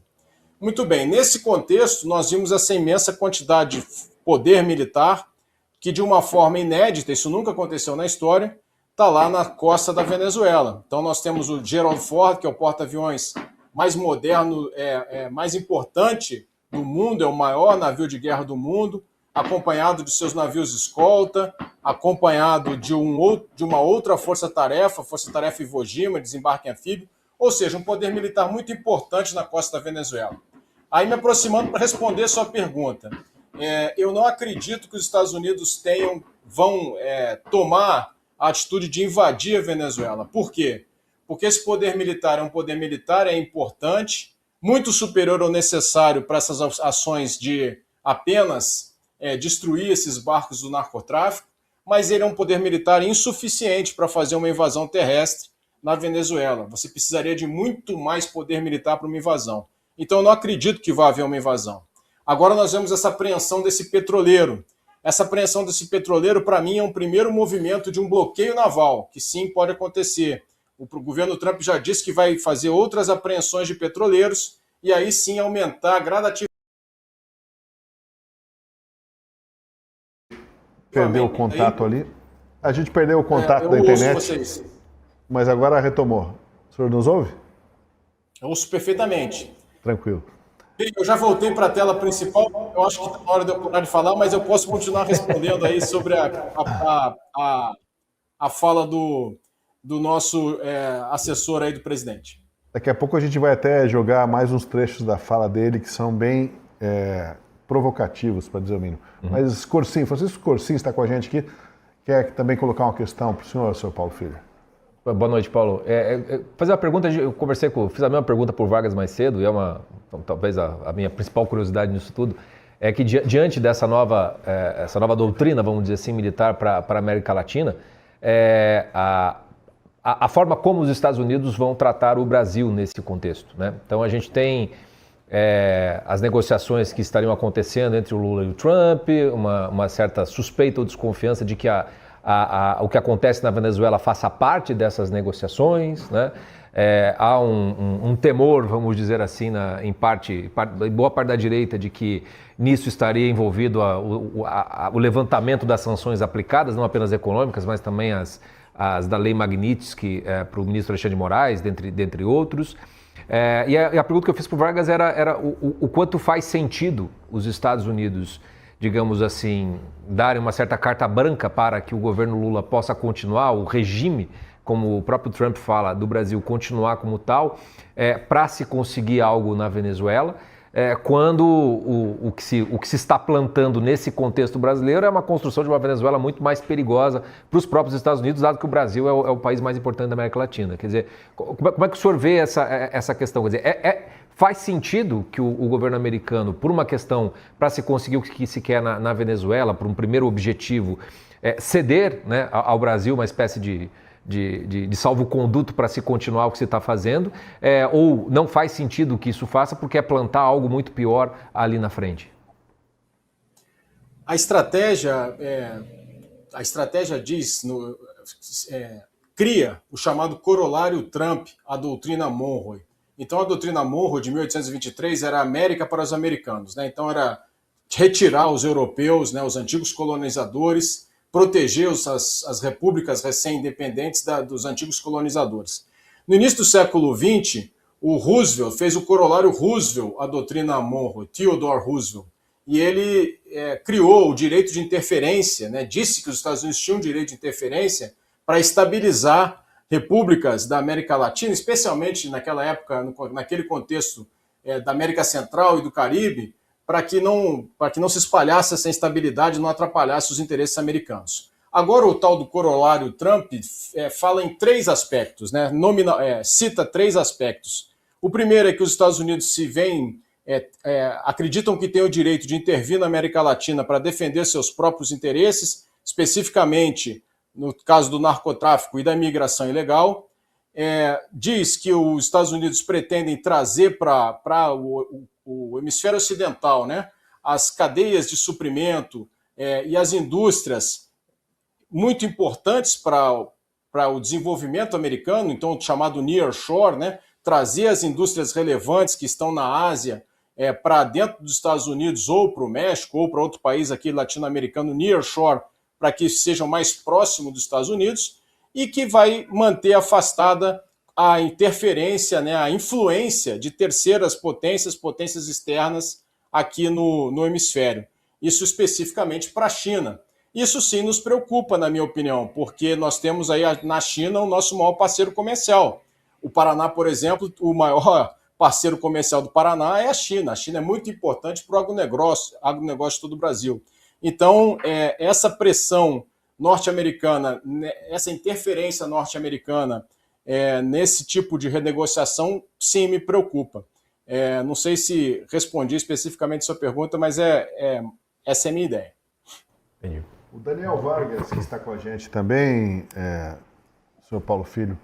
Muito bem, nesse contexto, nós vimos essa imensa quantidade de poder militar que, de uma forma inédita, isso nunca aconteceu na história, está lá na costa da Venezuela. Então nós temos o Gerald Ford, que é o porta-aviões mais moderno, mais importante do mundo, é o maior navio de guerra do mundo, acompanhado de seus navios escolta, acompanhado de uma outra força-tarefa, Força-Tarefa Iwo Jima, desembarque anfíbio, ou seja, um poder militar muito importante na costa da Venezuela. Aí, me aproximando para responder a sua pergunta, eu não acredito que os Estados Unidos vão tomar a atitude de invadir a Venezuela. Por quê? Porque esse poder militar é importante, muito superior ao necessário para essas ações de apenas destruir esses barcos do narcotráfico, mas ele é um poder militar insuficiente para fazer uma invasão terrestre na Venezuela. Você precisaria de muito mais poder militar para uma invasão. Então, eu não acredito que vai haver uma invasão. Agora nós vemos essa apreensão desse petroleiro. Essa apreensão desse petroleiro, para mim, é um primeiro movimento de um bloqueio naval, que sim, pode acontecer. O governo Trump já disse que vai fazer outras apreensões de petroleiros e aí sim aumentar gradativamente. Perdeu o contato ali. A gente perdeu o contato da internet, ouço vocês. Mas agora retomou. O senhor nos ouve? Eu ouço perfeitamente. Tranquilo. Eu já voltei para a tela principal, eu acho que está na hora de eu parar de falar, mas eu posso continuar respondendo aí sobre a fala do nosso assessor aí do presidente. Daqui a pouco a gente vai até jogar mais uns trechos da fala dele que são bem provocativos, para dizer o mínimo. Mas Corsim, Francisco Corsim está com a gente aqui, quer também colocar uma questão para o senhor Paulo Filho. Boa noite, Paulo. Fazer uma pergunta, eu fiz a mesma pergunta por Vargas mais cedo, e talvez a minha principal curiosidade nisso tudo, é que diante dessa nova doutrina, vamos dizer assim, militar para a América Latina, a forma como os Estados Unidos vão tratar o Brasil nesse contexto, né? Então a gente tem as negociações que estariam acontecendo entre o Lula e o Trump, uma certa suspeita ou desconfiança de que o que acontece na Venezuela faça parte dessas negociações, né? Há um temor, vamos dizer assim, em boa parte da direita, de que nisso estaria envolvido o levantamento das sanções aplicadas, não apenas econômicas, mas também as da Lei Magnitsky para o ministro Alexandre de Moraes, dentre outros. E a pergunta que eu fiz para o Vargas era o quanto faz sentido os Estados Unidos, digamos assim, darem uma certa carta branca para que o governo Lula possa continuar, o regime, como o próprio Trump fala, do Brasil continuar como tal, para se conseguir algo na Venezuela, quando o que se está plantando nesse contexto brasileiro é uma construção de uma Venezuela muito mais perigosa para os próprios Estados Unidos, dado que o Brasil é o país mais importante da América Latina. Quer dizer, como é que o senhor vê essa questão? Quer dizer, faz sentido que o governo americano, por uma questão para se conseguir o que se quer na Venezuela, por um primeiro objetivo, ceder, né, ao Brasil uma espécie de salvo-conduto para se continuar o que se está fazendo, ou não faz sentido que isso faça porque é plantar algo muito pior ali na frente? A estratégia cria o chamado corolário Trump, a doutrina Monroe. Então, a doutrina Monroe de 1823 era América para os americanos, né? Então, era retirar os europeus, né, os antigos colonizadores, proteger as repúblicas recém-independentes dos antigos colonizadores. No início do século XX, o Roosevelt fez o corolário Roosevelt, a doutrina Monroe, Theodore Roosevelt, e ele criou o direito de interferência, né, disse que os Estados Unidos tinham direito de interferência para estabilizar repúblicas da América Latina, especialmente naquela época, naquele contexto da América Central e do Caribe, para que não se espalhasse essa instabilidade e não atrapalhasse os interesses americanos. Agora, o tal do corolário Trump fala em três aspectos, né? Cita três aspectos. O primeiro é que os Estados Unidos acreditam que têm o direito de intervir na América Latina para defender seus próprios interesses, especificamente no caso do narcotráfico e da imigração ilegal. Diz que os Estados Unidos pretendem trazer para o hemisfério ocidental, né, as cadeias de suprimento e as indústrias muito importantes para o desenvolvimento americano, então o chamado nearshore, né, trazer as indústrias relevantes que estão na Ásia para dentro dos Estados Unidos ou para o México ou para outro país aqui latino-americano, nearshore, para que sejam mais próximos dos Estados Unidos, e que vai manter afastada a interferência, né, a influência de terceiras potências externas aqui no hemisfério. Isso especificamente para a China. Isso sim nos preocupa, na minha opinião, porque nós temos aí na China o nosso maior parceiro comercial. O Paraná, por exemplo, o maior parceiro comercial do Paraná é a China. A China é muito importante para o agronegócio de todo o Brasil. Então, essa pressão norte-americana, essa interferência norte-americana nesse tipo de renegociação, sim, me preocupa. Não sei se respondi especificamente a sua pergunta, mas essa é a minha ideia. Entendi. O Daniel Vargas, que está com a gente também, senhor Paulo Filho,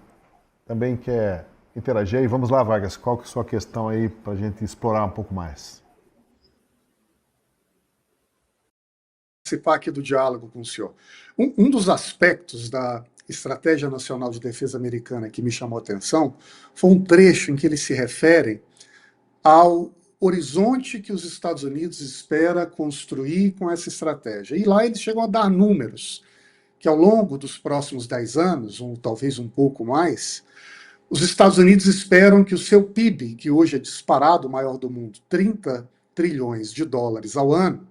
também quer interagir. E vamos lá, Vargas, qual que é a sua questão aí para a gente explorar um pouco mais? Participar aqui do diálogo com o senhor. Um dos aspectos da Estratégia Nacional de Defesa Americana que me chamou a atenção foi um trecho em que eles se referem ao horizonte que os Estados Unidos espera construir com essa estratégia. E lá eles chegam a dar números, que ao longo dos próximos 10 anos, ou talvez um pouco mais, os Estados Unidos esperam que o seu PIB, que hoje é disparado o maior do mundo, 30 trilhões de dólares ao ano,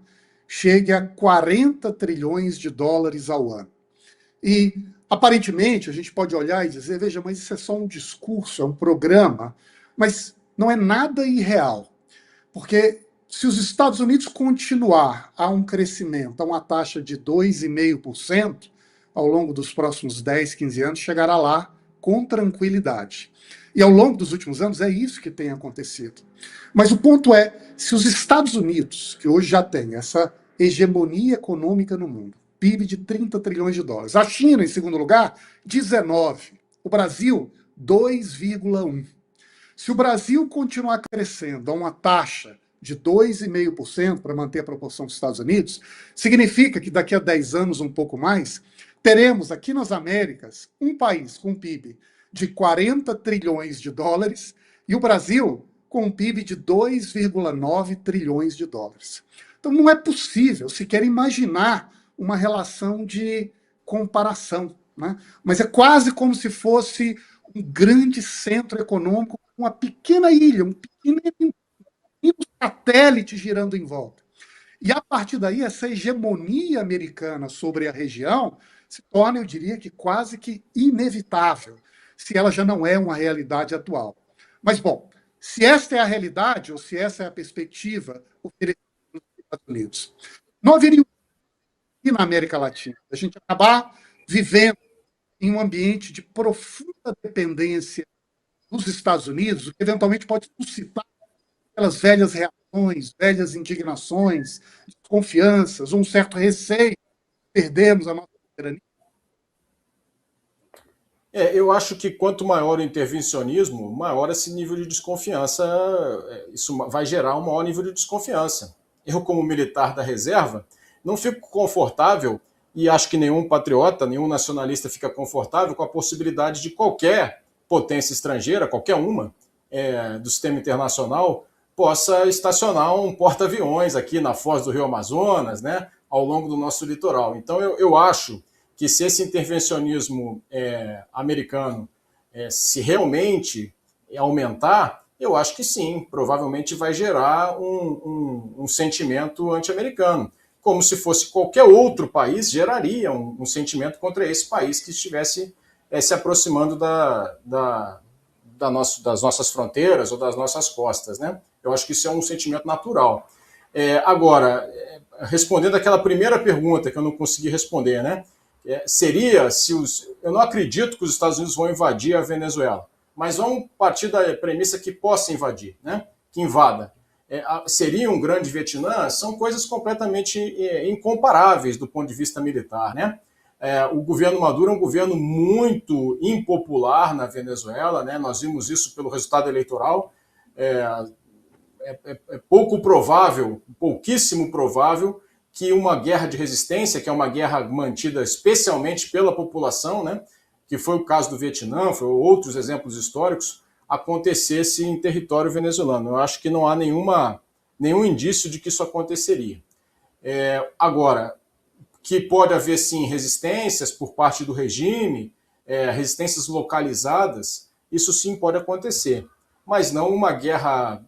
chegue a 40 trilhões de dólares ao ano. E, aparentemente, a gente pode olhar e dizer, veja, mas isso é só um discurso, é um programa, mas não é nada irreal. Porque se os Estados Unidos continuar a um crescimento, a uma taxa de 2,5%, ao longo dos próximos 10, 15 anos, chegará lá com tranquilidade. E ao longo dos últimos anos é isso que tem acontecido. Mas o ponto é, se os Estados Unidos, que hoje já têm essa hegemonia econômica no mundo, PIB de 30 trilhões de dólares, a China, em segundo lugar, 19, o Brasil, 2,1. Se o Brasil continuar crescendo a uma taxa de 2,5% para manter a proporção dos Estados Unidos, significa que daqui a 10 anos, um pouco mais, teremos aqui nas Américas um país com PIB de 40 trilhões de dólares e o Brasil com um PIB de 2,9 trilhões de dólares. Então não é possível sequer imaginar uma relação de comparação, né? Mas é quase como se fosse um grande centro econômico, uma pequena ilha, um pequeno satélite girando em volta. E a partir daí, essa hegemonia americana sobre a região se torna, eu diria que quase que inevitável, se ela já não é uma realidade atual. Mas, bom, se esta é a realidade, ou se essa é a perspectiva oferecida nos Estados Unidos, não haveria aqui na América Latina a gente acabar vivendo em um ambiente de profunda dependência dos Estados Unidos, o que eventualmente pode suscitar aquelas velhas reações, velhas indignações, desconfianças, um certo receio, perdermos a nossa soberania. Eu acho que quanto maior o intervencionismo, maior esse nível de desconfiança, isso vai gerar um maior nível de desconfiança. Eu, como militar da reserva, não fico confortável, e acho que nenhum patriota, nenhum nacionalista fica confortável com a possibilidade de qualquer potência estrangeira, qualquer uma, do sistema internacional, possa estacionar um porta-aviões aqui na foz do Rio Amazonas, né, ao longo do nosso litoral. Então, eu acho que se esse intervencionismo americano se realmente aumentar, eu acho que sim, provavelmente vai gerar um sentimento anti-americano. Como se fosse qualquer outro país, geraria um sentimento contra esse país que estivesse se aproximando das nossas fronteiras ou das nossas costas, né? Eu acho que isso é um sentimento natural. Agora, respondendo aquela primeira pergunta que eu não consegui responder, né? Seria se eu não acredito que os Estados Unidos vão invadir a Venezuela, mas vamos partir da premissa que possa invadir, né? Que invada. Seria um grande Vietnã? São coisas completamente incomparáveis do ponto de vista militar, né? O governo Maduro é um governo muito impopular na Venezuela, né? Nós vimos isso pelo resultado eleitoral. É pouco provável, pouquíssimo provável, que uma guerra de resistência, que é uma guerra mantida especialmente pela população, né? Que foi o caso do Vietnã, foi outros exemplos históricos, acontecesse em território venezuelano. Eu acho que não há nenhum indício de que isso aconteceria. Agora, que pode haver, sim, resistências por parte do regime, resistências localizadas, isso sim pode acontecer, mas não uma guerra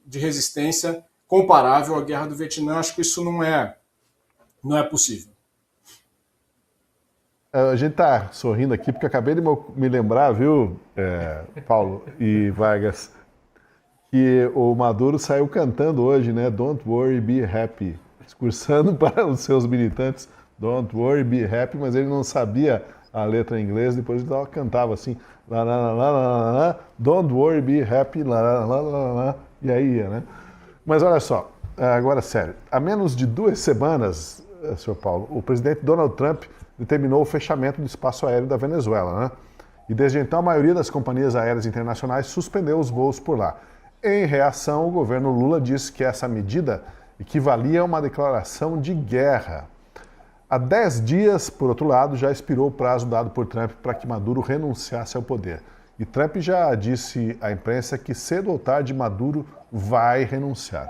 de resistência comparável à guerra do Vietnã. Acho que isso não é possível. A gente está sorrindo aqui porque acabei de me lembrar, viu, Paulo e Vargas, que o Maduro saiu cantando hoje, né? Don't worry, be happy. Discursando para os seus militantes, don't worry, be happy, mas ele não sabia a letra em inglês, depois ele cantava assim, lá, lá, lá, lá, lá, don't worry, be happy, lá, lá, lá, lá, lá, e aí ia, né? Mas olha só, agora sério, há menos de 2 semanas, senhor Paulo, o presidente Donald Trump determinou o fechamento do espaço aéreo da Venezuela, né? E desde então a maioria das companhias aéreas internacionais suspendeu os voos por lá. Em reação, o governo Lula disse que essa medida equivalia a uma declaração de guerra. Há 10 dias, por outro lado, já expirou o prazo dado por Trump para que Maduro renunciasse ao poder. E Trump já disse à imprensa que cedo ou tarde Maduro vai renunciar.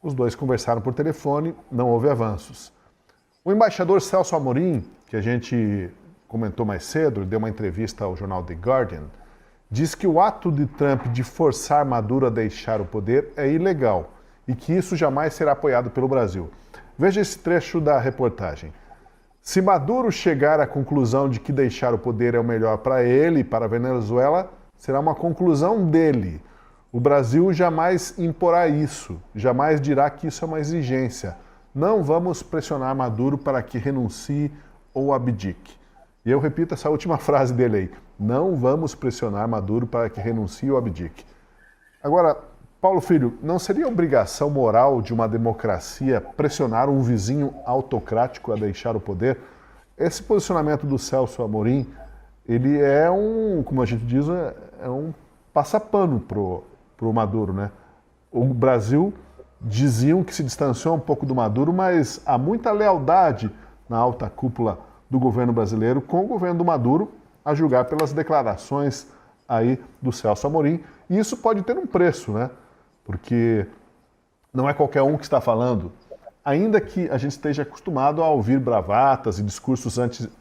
Os dois conversaram por telefone, não houve avanços. O embaixador Celso Amorim, que a gente comentou mais cedo, deu uma entrevista ao jornal The Guardian, diz que o ato de Trump de forçar Maduro a deixar o poder é ilegal e que isso jamais será apoiado pelo Brasil. Veja esse trecho da reportagem. Se Maduro chegar à conclusão de que deixar o poder é o melhor para ele e para a Venezuela, será uma conclusão dele. O Brasil jamais imporá isso, jamais dirá que isso é uma exigência. Não vamos pressionar Maduro para que renuncie ou abdique. E eu repito essa última frase dele aí. Não vamos pressionar Maduro para que renuncie ou abdique. Agora, Paulo Filho, não seria obrigação moral de uma democracia pressionar um vizinho autocrático a deixar o poder? Esse posicionamento do Celso Amorim, ele é como a gente diz, é um passapano pro Maduro, né? O Brasil diziam que se distanciou um pouco do Maduro, mas há muita lealdade na alta cúpula do governo brasileiro com o governo do Maduro, a julgar pelas declarações aí do Celso Amorim. E isso pode ter um preço, né? Porque não é qualquer um que está falando. Ainda que a gente esteja acostumado a ouvir bravatas e discursos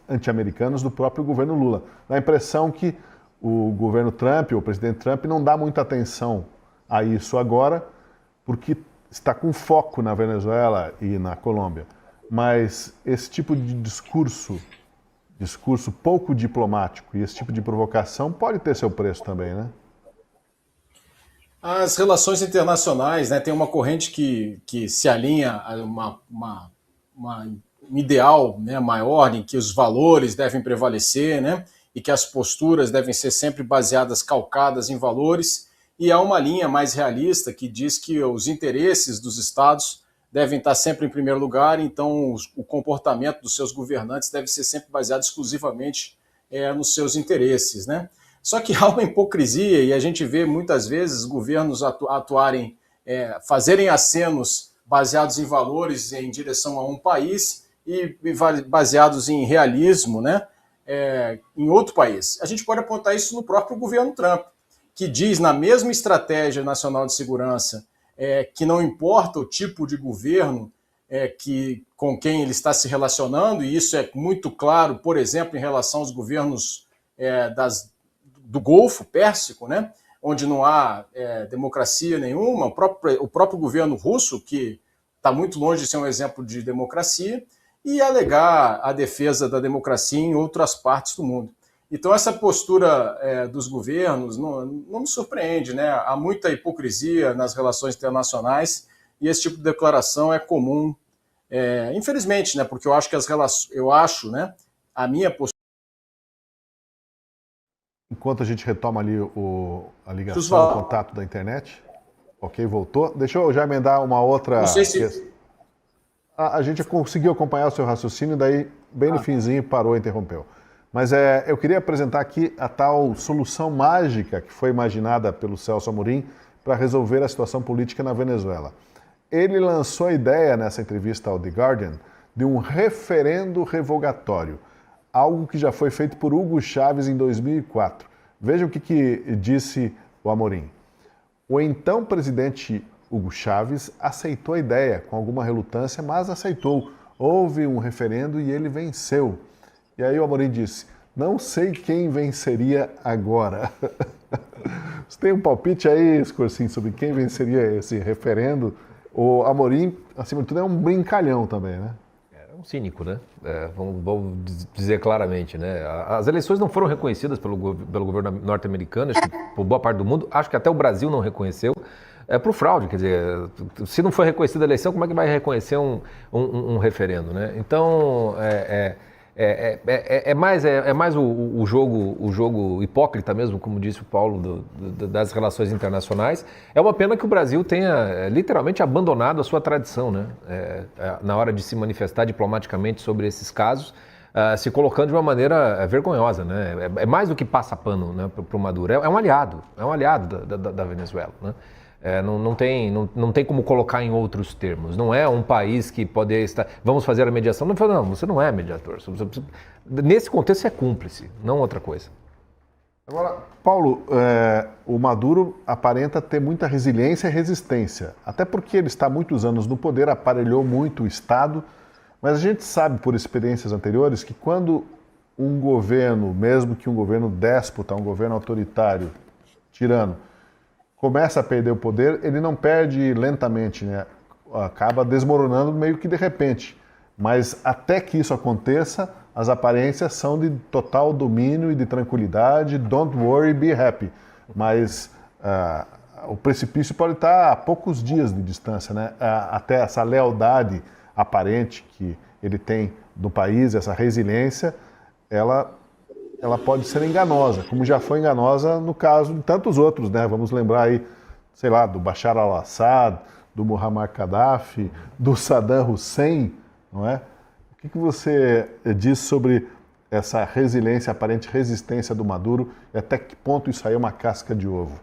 anti-americanos do próprio governo Lula. Dá a impressão que o governo Trump, o presidente Trump, não dá muita atenção a isso agora, porque está com foco na Venezuela e na Colômbia. Mas esse tipo de discurso pouco diplomático e esse tipo de provocação pode ter seu preço também, né? As relações internacionais, né, tem uma corrente que se alinha a um ideal, né, maior, em que os valores devem prevalecer, né, e que as posturas devem ser sempre baseadas, calcadas em valores, e há uma linha mais realista que diz que os interesses dos estados devem estar sempre em primeiro lugar, então o comportamento dos seus governantes deve ser sempre baseado exclusivamente nos seus interesses, né? Só que há uma hipocrisia e a gente vê muitas vezes governos atuarem, fazerem acenos baseados em valores em direção a um país e baseados em realismo, né, em outro país. A gente pode apontar isso no próprio governo Trump, que diz na mesma estratégia nacional de segurança que não importa o tipo de governo com quem ele está se relacionando, e isso é muito claro, por exemplo, em relação aos governos do Golfo Pérsico, né, onde não há democracia nenhuma, o próprio governo russo, que está muito longe de ser um exemplo de democracia, e alegar a defesa da democracia em outras partes do mundo. Então essa postura dos governos não me surpreende, né? Há muita hipocrisia nas relações internacionais e esse tipo de declaração é comum, infelizmente, né? Porque eu acho que né, a minha postura. Enquanto a gente retoma ali a ligação, o contato da internet. Ok, voltou. Deixa eu já emendar uma outra. Não sei se... A gente conseguiu acompanhar o seu raciocínio, daí bem no finzinho parou e interrompeu. Mas eu queria apresentar aqui a tal solução mágica que foi imaginada pelo Celso Amorim para resolver a situação política na Venezuela. Ele lançou a ideia nessa entrevista ao The Guardian de um referendo revogatório, algo que já foi feito por Hugo Chávez em 2004. Veja o que disse o Amorim. O então presidente Hugo Chávez aceitou a ideia, com alguma relutância, mas aceitou. Houve um referendo e ele venceu. E aí o Amorim disse, Não sei quem venceria agora. Você tem um palpite aí, Scorsin, sobre quem venceria esse referendo? O Amorim, acima de tudo, é um brincalhão também, né? É um cínico, né? Vamos dizer claramente, né? As eleições não foram reconhecidas pelo governo norte-americano, acho que por boa parte do mundo, acho que até o Brasil não reconheceu, por fraude, quer dizer, se não foi reconhecida a eleição, como é que vai reconhecer um referendo, né? Então, é mais o jogo hipócrita mesmo, como disse o Paulo, das relações internacionais. É uma pena que o Brasil tenha literalmente abandonado a sua tradição, né? Na hora de se manifestar diplomaticamente sobre esses casos, se colocando de uma maneira vergonhosa, né? É mais do que passa pano, né, para o Maduro. É um aliado da Venezuela, né? Não tem como colocar em outros termos. Não é um país que pode estar... Vamos fazer a mediação. Não, você não é mediador. Nesse contexto, você é cúmplice, não outra coisa. Agora, Paulo, o Maduro aparenta ter muita resiliência e resistência. Até porque ele está há muitos anos no poder, aparelhou muito o Estado. Mas a gente sabe, por experiências anteriores, que quando um governo, mesmo que um governo déspota, um governo autoritário, tirano, começa a perder o poder, ele não perde lentamente, né? Acaba desmoronando meio que de repente. Mas até que isso aconteça, as aparências são de total domínio e de tranquilidade, don't worry, be happy. Mas o precipício pode estar a poucos dias de distância, né? Até essa lealdade aparente que ele tem no país, essa resiliência, ela pode ser enganosa, como já foi enganosa no caso de tantos outros, né? Vamos lembrar aí, sei lá, do Bashar al-Assad, do Muammar Gaddafi, do Saddam Hussein, não é? O que você diz sobre essa resiliência, aparente resistência do Maduro e até que ponto isso aí é uma casca de ovo?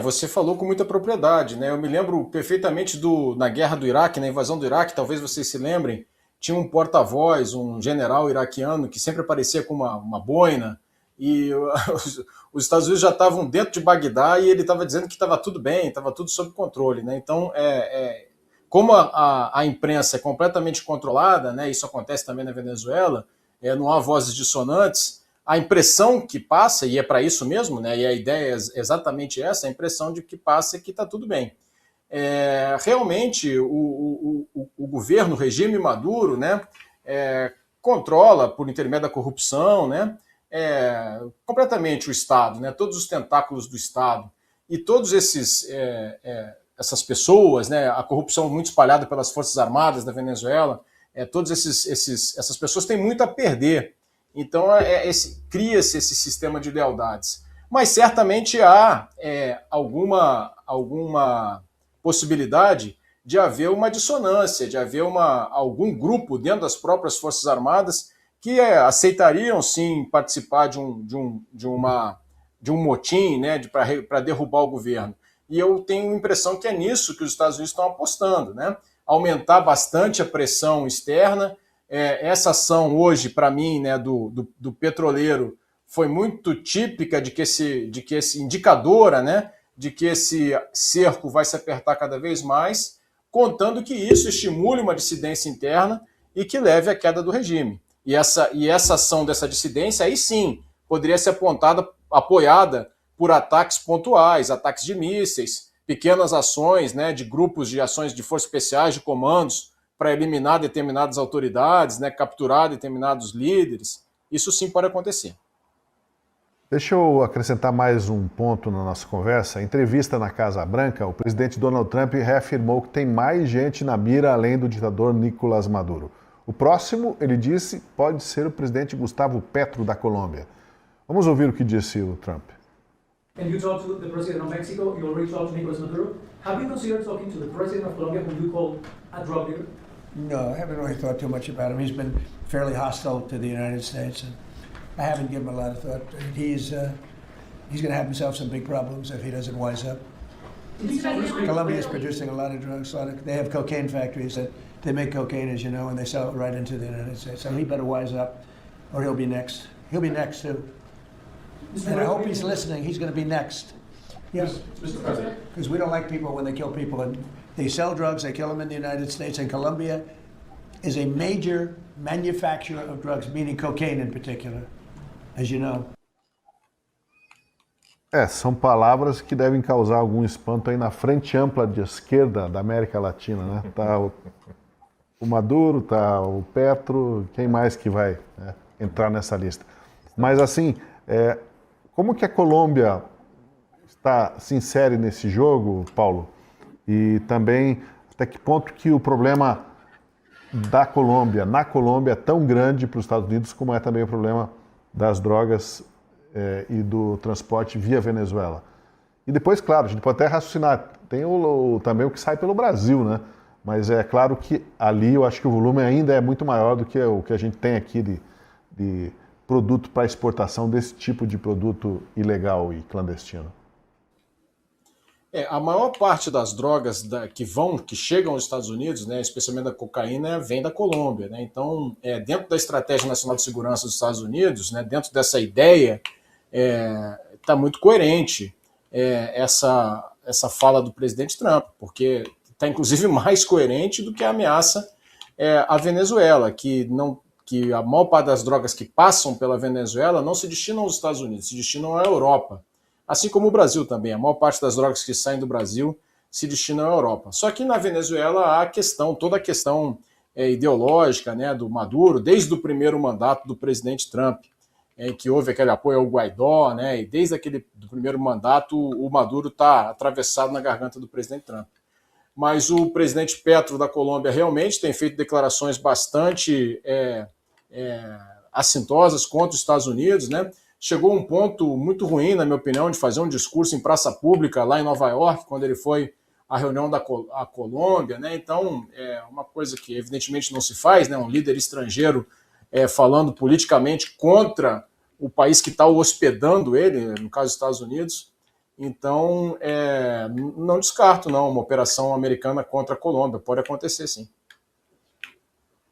Você falou com muita propriedade, né? Eu me lembro perfeitamente na guerra do Iraque, na invasão do Iraque, talvez vocês se lembrem, tinha um porta-voz, um general iraquiano que sempre aparecia com uma boina e os Estados Unidos já estavam dentro de Bagdá e ele estava dizendo que estava tudo bem, estava tudo sob controle, né? Então, como a imprensa é completamente controlada, né? Isso acontece também na Venezuela, não há vozes dissonantes, a impressão que passa, e é para isso mesmo, né? E a ideia é exatamente essa, a impressão de que passa é que está tudo bem. Realmente o governo, o regime Maduro, né, controla por intermédio da corrupção, né, completamente o Estado, né, todos os tentáculos do Estado e todos essas pessoas, né, a corrupção muito espalhada pelas Forças Armadas da Venezuela, todas essas pessoas têm muito a perder. Então cria-se esse sistema de lealdades. Mas certamente há alguma possibilidade de haver uma dissonância, de haver algum grupo dentro das próprias Forças Armadas que aceitariam sim participar de um motim, né, para derrubar o governo. E eu tenho a impressão que é nisso que os Estados Unidos estão apostando, né? Aumentar bastante a pressão externa. Essa ação hoje, para mim, né, do petroleiro, foi muito típica de que esse indicadora, né, de que esse cerco vai se apertar cada vez mais, contando que isso estimule uma dissidência interna e que leve à queda do regime. E essa ação dessa dissidência, aí sim, poderia ser apoiada por ataques pontuais, ataques de mísseis, pequenas ações, né, de grupos de ações de forças especiais, de comandos, para eliminar determinadas autoridades, né, capturar determinados líderes. Isso sim pode acontecer. Deixa eu acrescentar mais um ponto na nossa conversa. Em entrevista na Casa Branca, o presidente Donald Trump reafirmou que tem mais gente na mira além do ditador Nicolás Maduro. O próximo, ele disse, pode ser o presidente Gustavo Petro da Colômbia. Vamos ouvir o que disse o Trump. And you talked to the president of Mexico, you already talked to Nicolás Maduro. Have you considered talking to the president of Colombia, whom you call a drug dealer? No, I haven't really thought too much about him. He's been fairly hostile to the United States, and I haven't given him a lot of thought. He's going to have himself some big problems if he doesn't wise up. Colombia is producing a lot of drugs. They have cocaine factories that they make cocaine, as you know, and they sell it right into the United States. So he better wise up, or he'll be next. He'll be next too. And I hope he's listening. He's going to be next. Yes, Mr. President. Because we don't like people when they kill people, and they sell drugs. They kill them in the United States, and Colombia is a major manufacture of drugs, meaning cocaine in particular, as you know. São palavras que devem causar algum espanto aí na frente ampla de esquerda da América Latina, né? Tá o Maduro, tá o Petro, quem mais que vai, né, entrar nessa lista? Mas assim, como que a Colômbia se insere nesse jogo, Paulo? E também até que ponto que o problema da Colômbia, na Colômbia, é tão grande para os Estados Unidos como é também o problema das drogas e do transporte via Venezuela. E depois, claro, a gente pode até raciocinar, tem também o que sai pelo Brasil, né? Mas é claro que ali eu acho que o volume ainda é muito maior do que o que a gente tem aqui de produto para exportação desse tipo de produto ilegal e clandestino. A maior parte das drogas que chegam aos Estados Unidos, né, especialmente da cocaína, vem da Colômbia, né? Então, dentro da Estratégia Nacional de Segurança dos Estados Unidos, né, dentro dessa ideia, está muito coerente essa fala do presidente Trump, porque está inclusive mais coerente do que a ameaça à Venezuela, que a maior parte das drogas que passam pela Venezuela não se destinam aos Estados Unidos, se destinam à Europa. Assim como o Brasil também, a maior parte das drogas que saem do Brasil se destinam à Europa. Só que na Venezuela há toda a questão ideológica, né, do Maduro, desde o primeiro mandato do presidente Trump, que houve aquele apoio ao Guaidó, né, e desde do primeiro mandato o Maduro está atravessado na garganta do presidente Trump. Mas o presidente Petro da Colômbia realmente tem feito declarações bastante assintosas contra os Estados Unidos, né? Chegou a um ponto muito ruim, na minha opinião, de fazer um discurso em praça pública lá em Nova York, quando ele foi à reunião da Colômbia, né? Então, é uma coisa que evidentemente não se faz, né? Um líder estrangeiro falando politicamente contra o país que está hospedando ele, no caso dos Estados Unidos. Então, não descarto não uma operação americana contra a Colômbia, pode acontecer sim.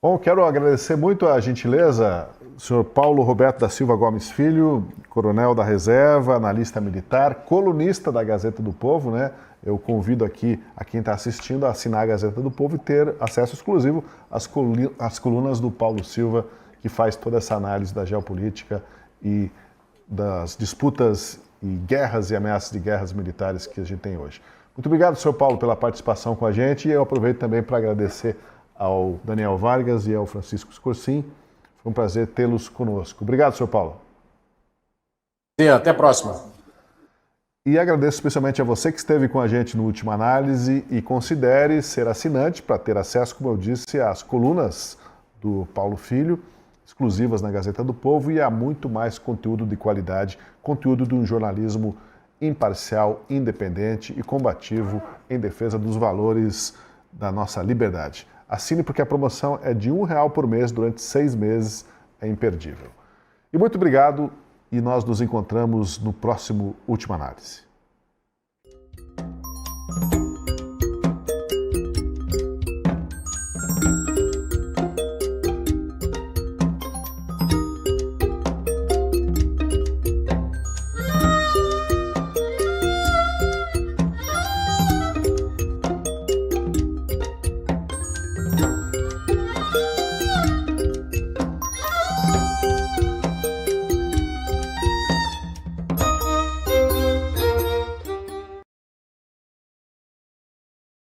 Bom, quero agradecer muito a gentileza, senhor Paulo Roberto da Silva Gomes Filho, coronel da reserva, analista militar, colunista da Gazeta do Povo, né? Eu convido aqui a quem está assistindo a assinar a Gazeta do Povo e ter acesso exclusivo às colunas do Paulo Silva, que faz toda essa análise da geopolítica e das disputas e guerras e ameaças de guerras militares que a gente tem hoje. Muito obrigado, senhor Paulo, pela participação com a gente, e eu aproveito também para agradecer ao Daniel Vargas e ao Francisco Scorsin. Foi um prazer tê-los conosco. Obrigado, senhor Paulo. Até a próxima. E agradeço especialmente a você que esteve com a gente no Última Análise e considere ser assinante para ter acesso, como eu disse, às colunas do Paulo Filho, exclusivas na Gazeta do Povo, e a muito mais conteúdo de qualidade, conteúdo de um jornalismo imparcial, independente e combativo em defesa dos valores da nossa liberdade. Assine, porque a promoção é de R$1 por mês durante 6 meses, é imperdível. E muito obrigado, e nós nos encontramos no próximo Última Análise.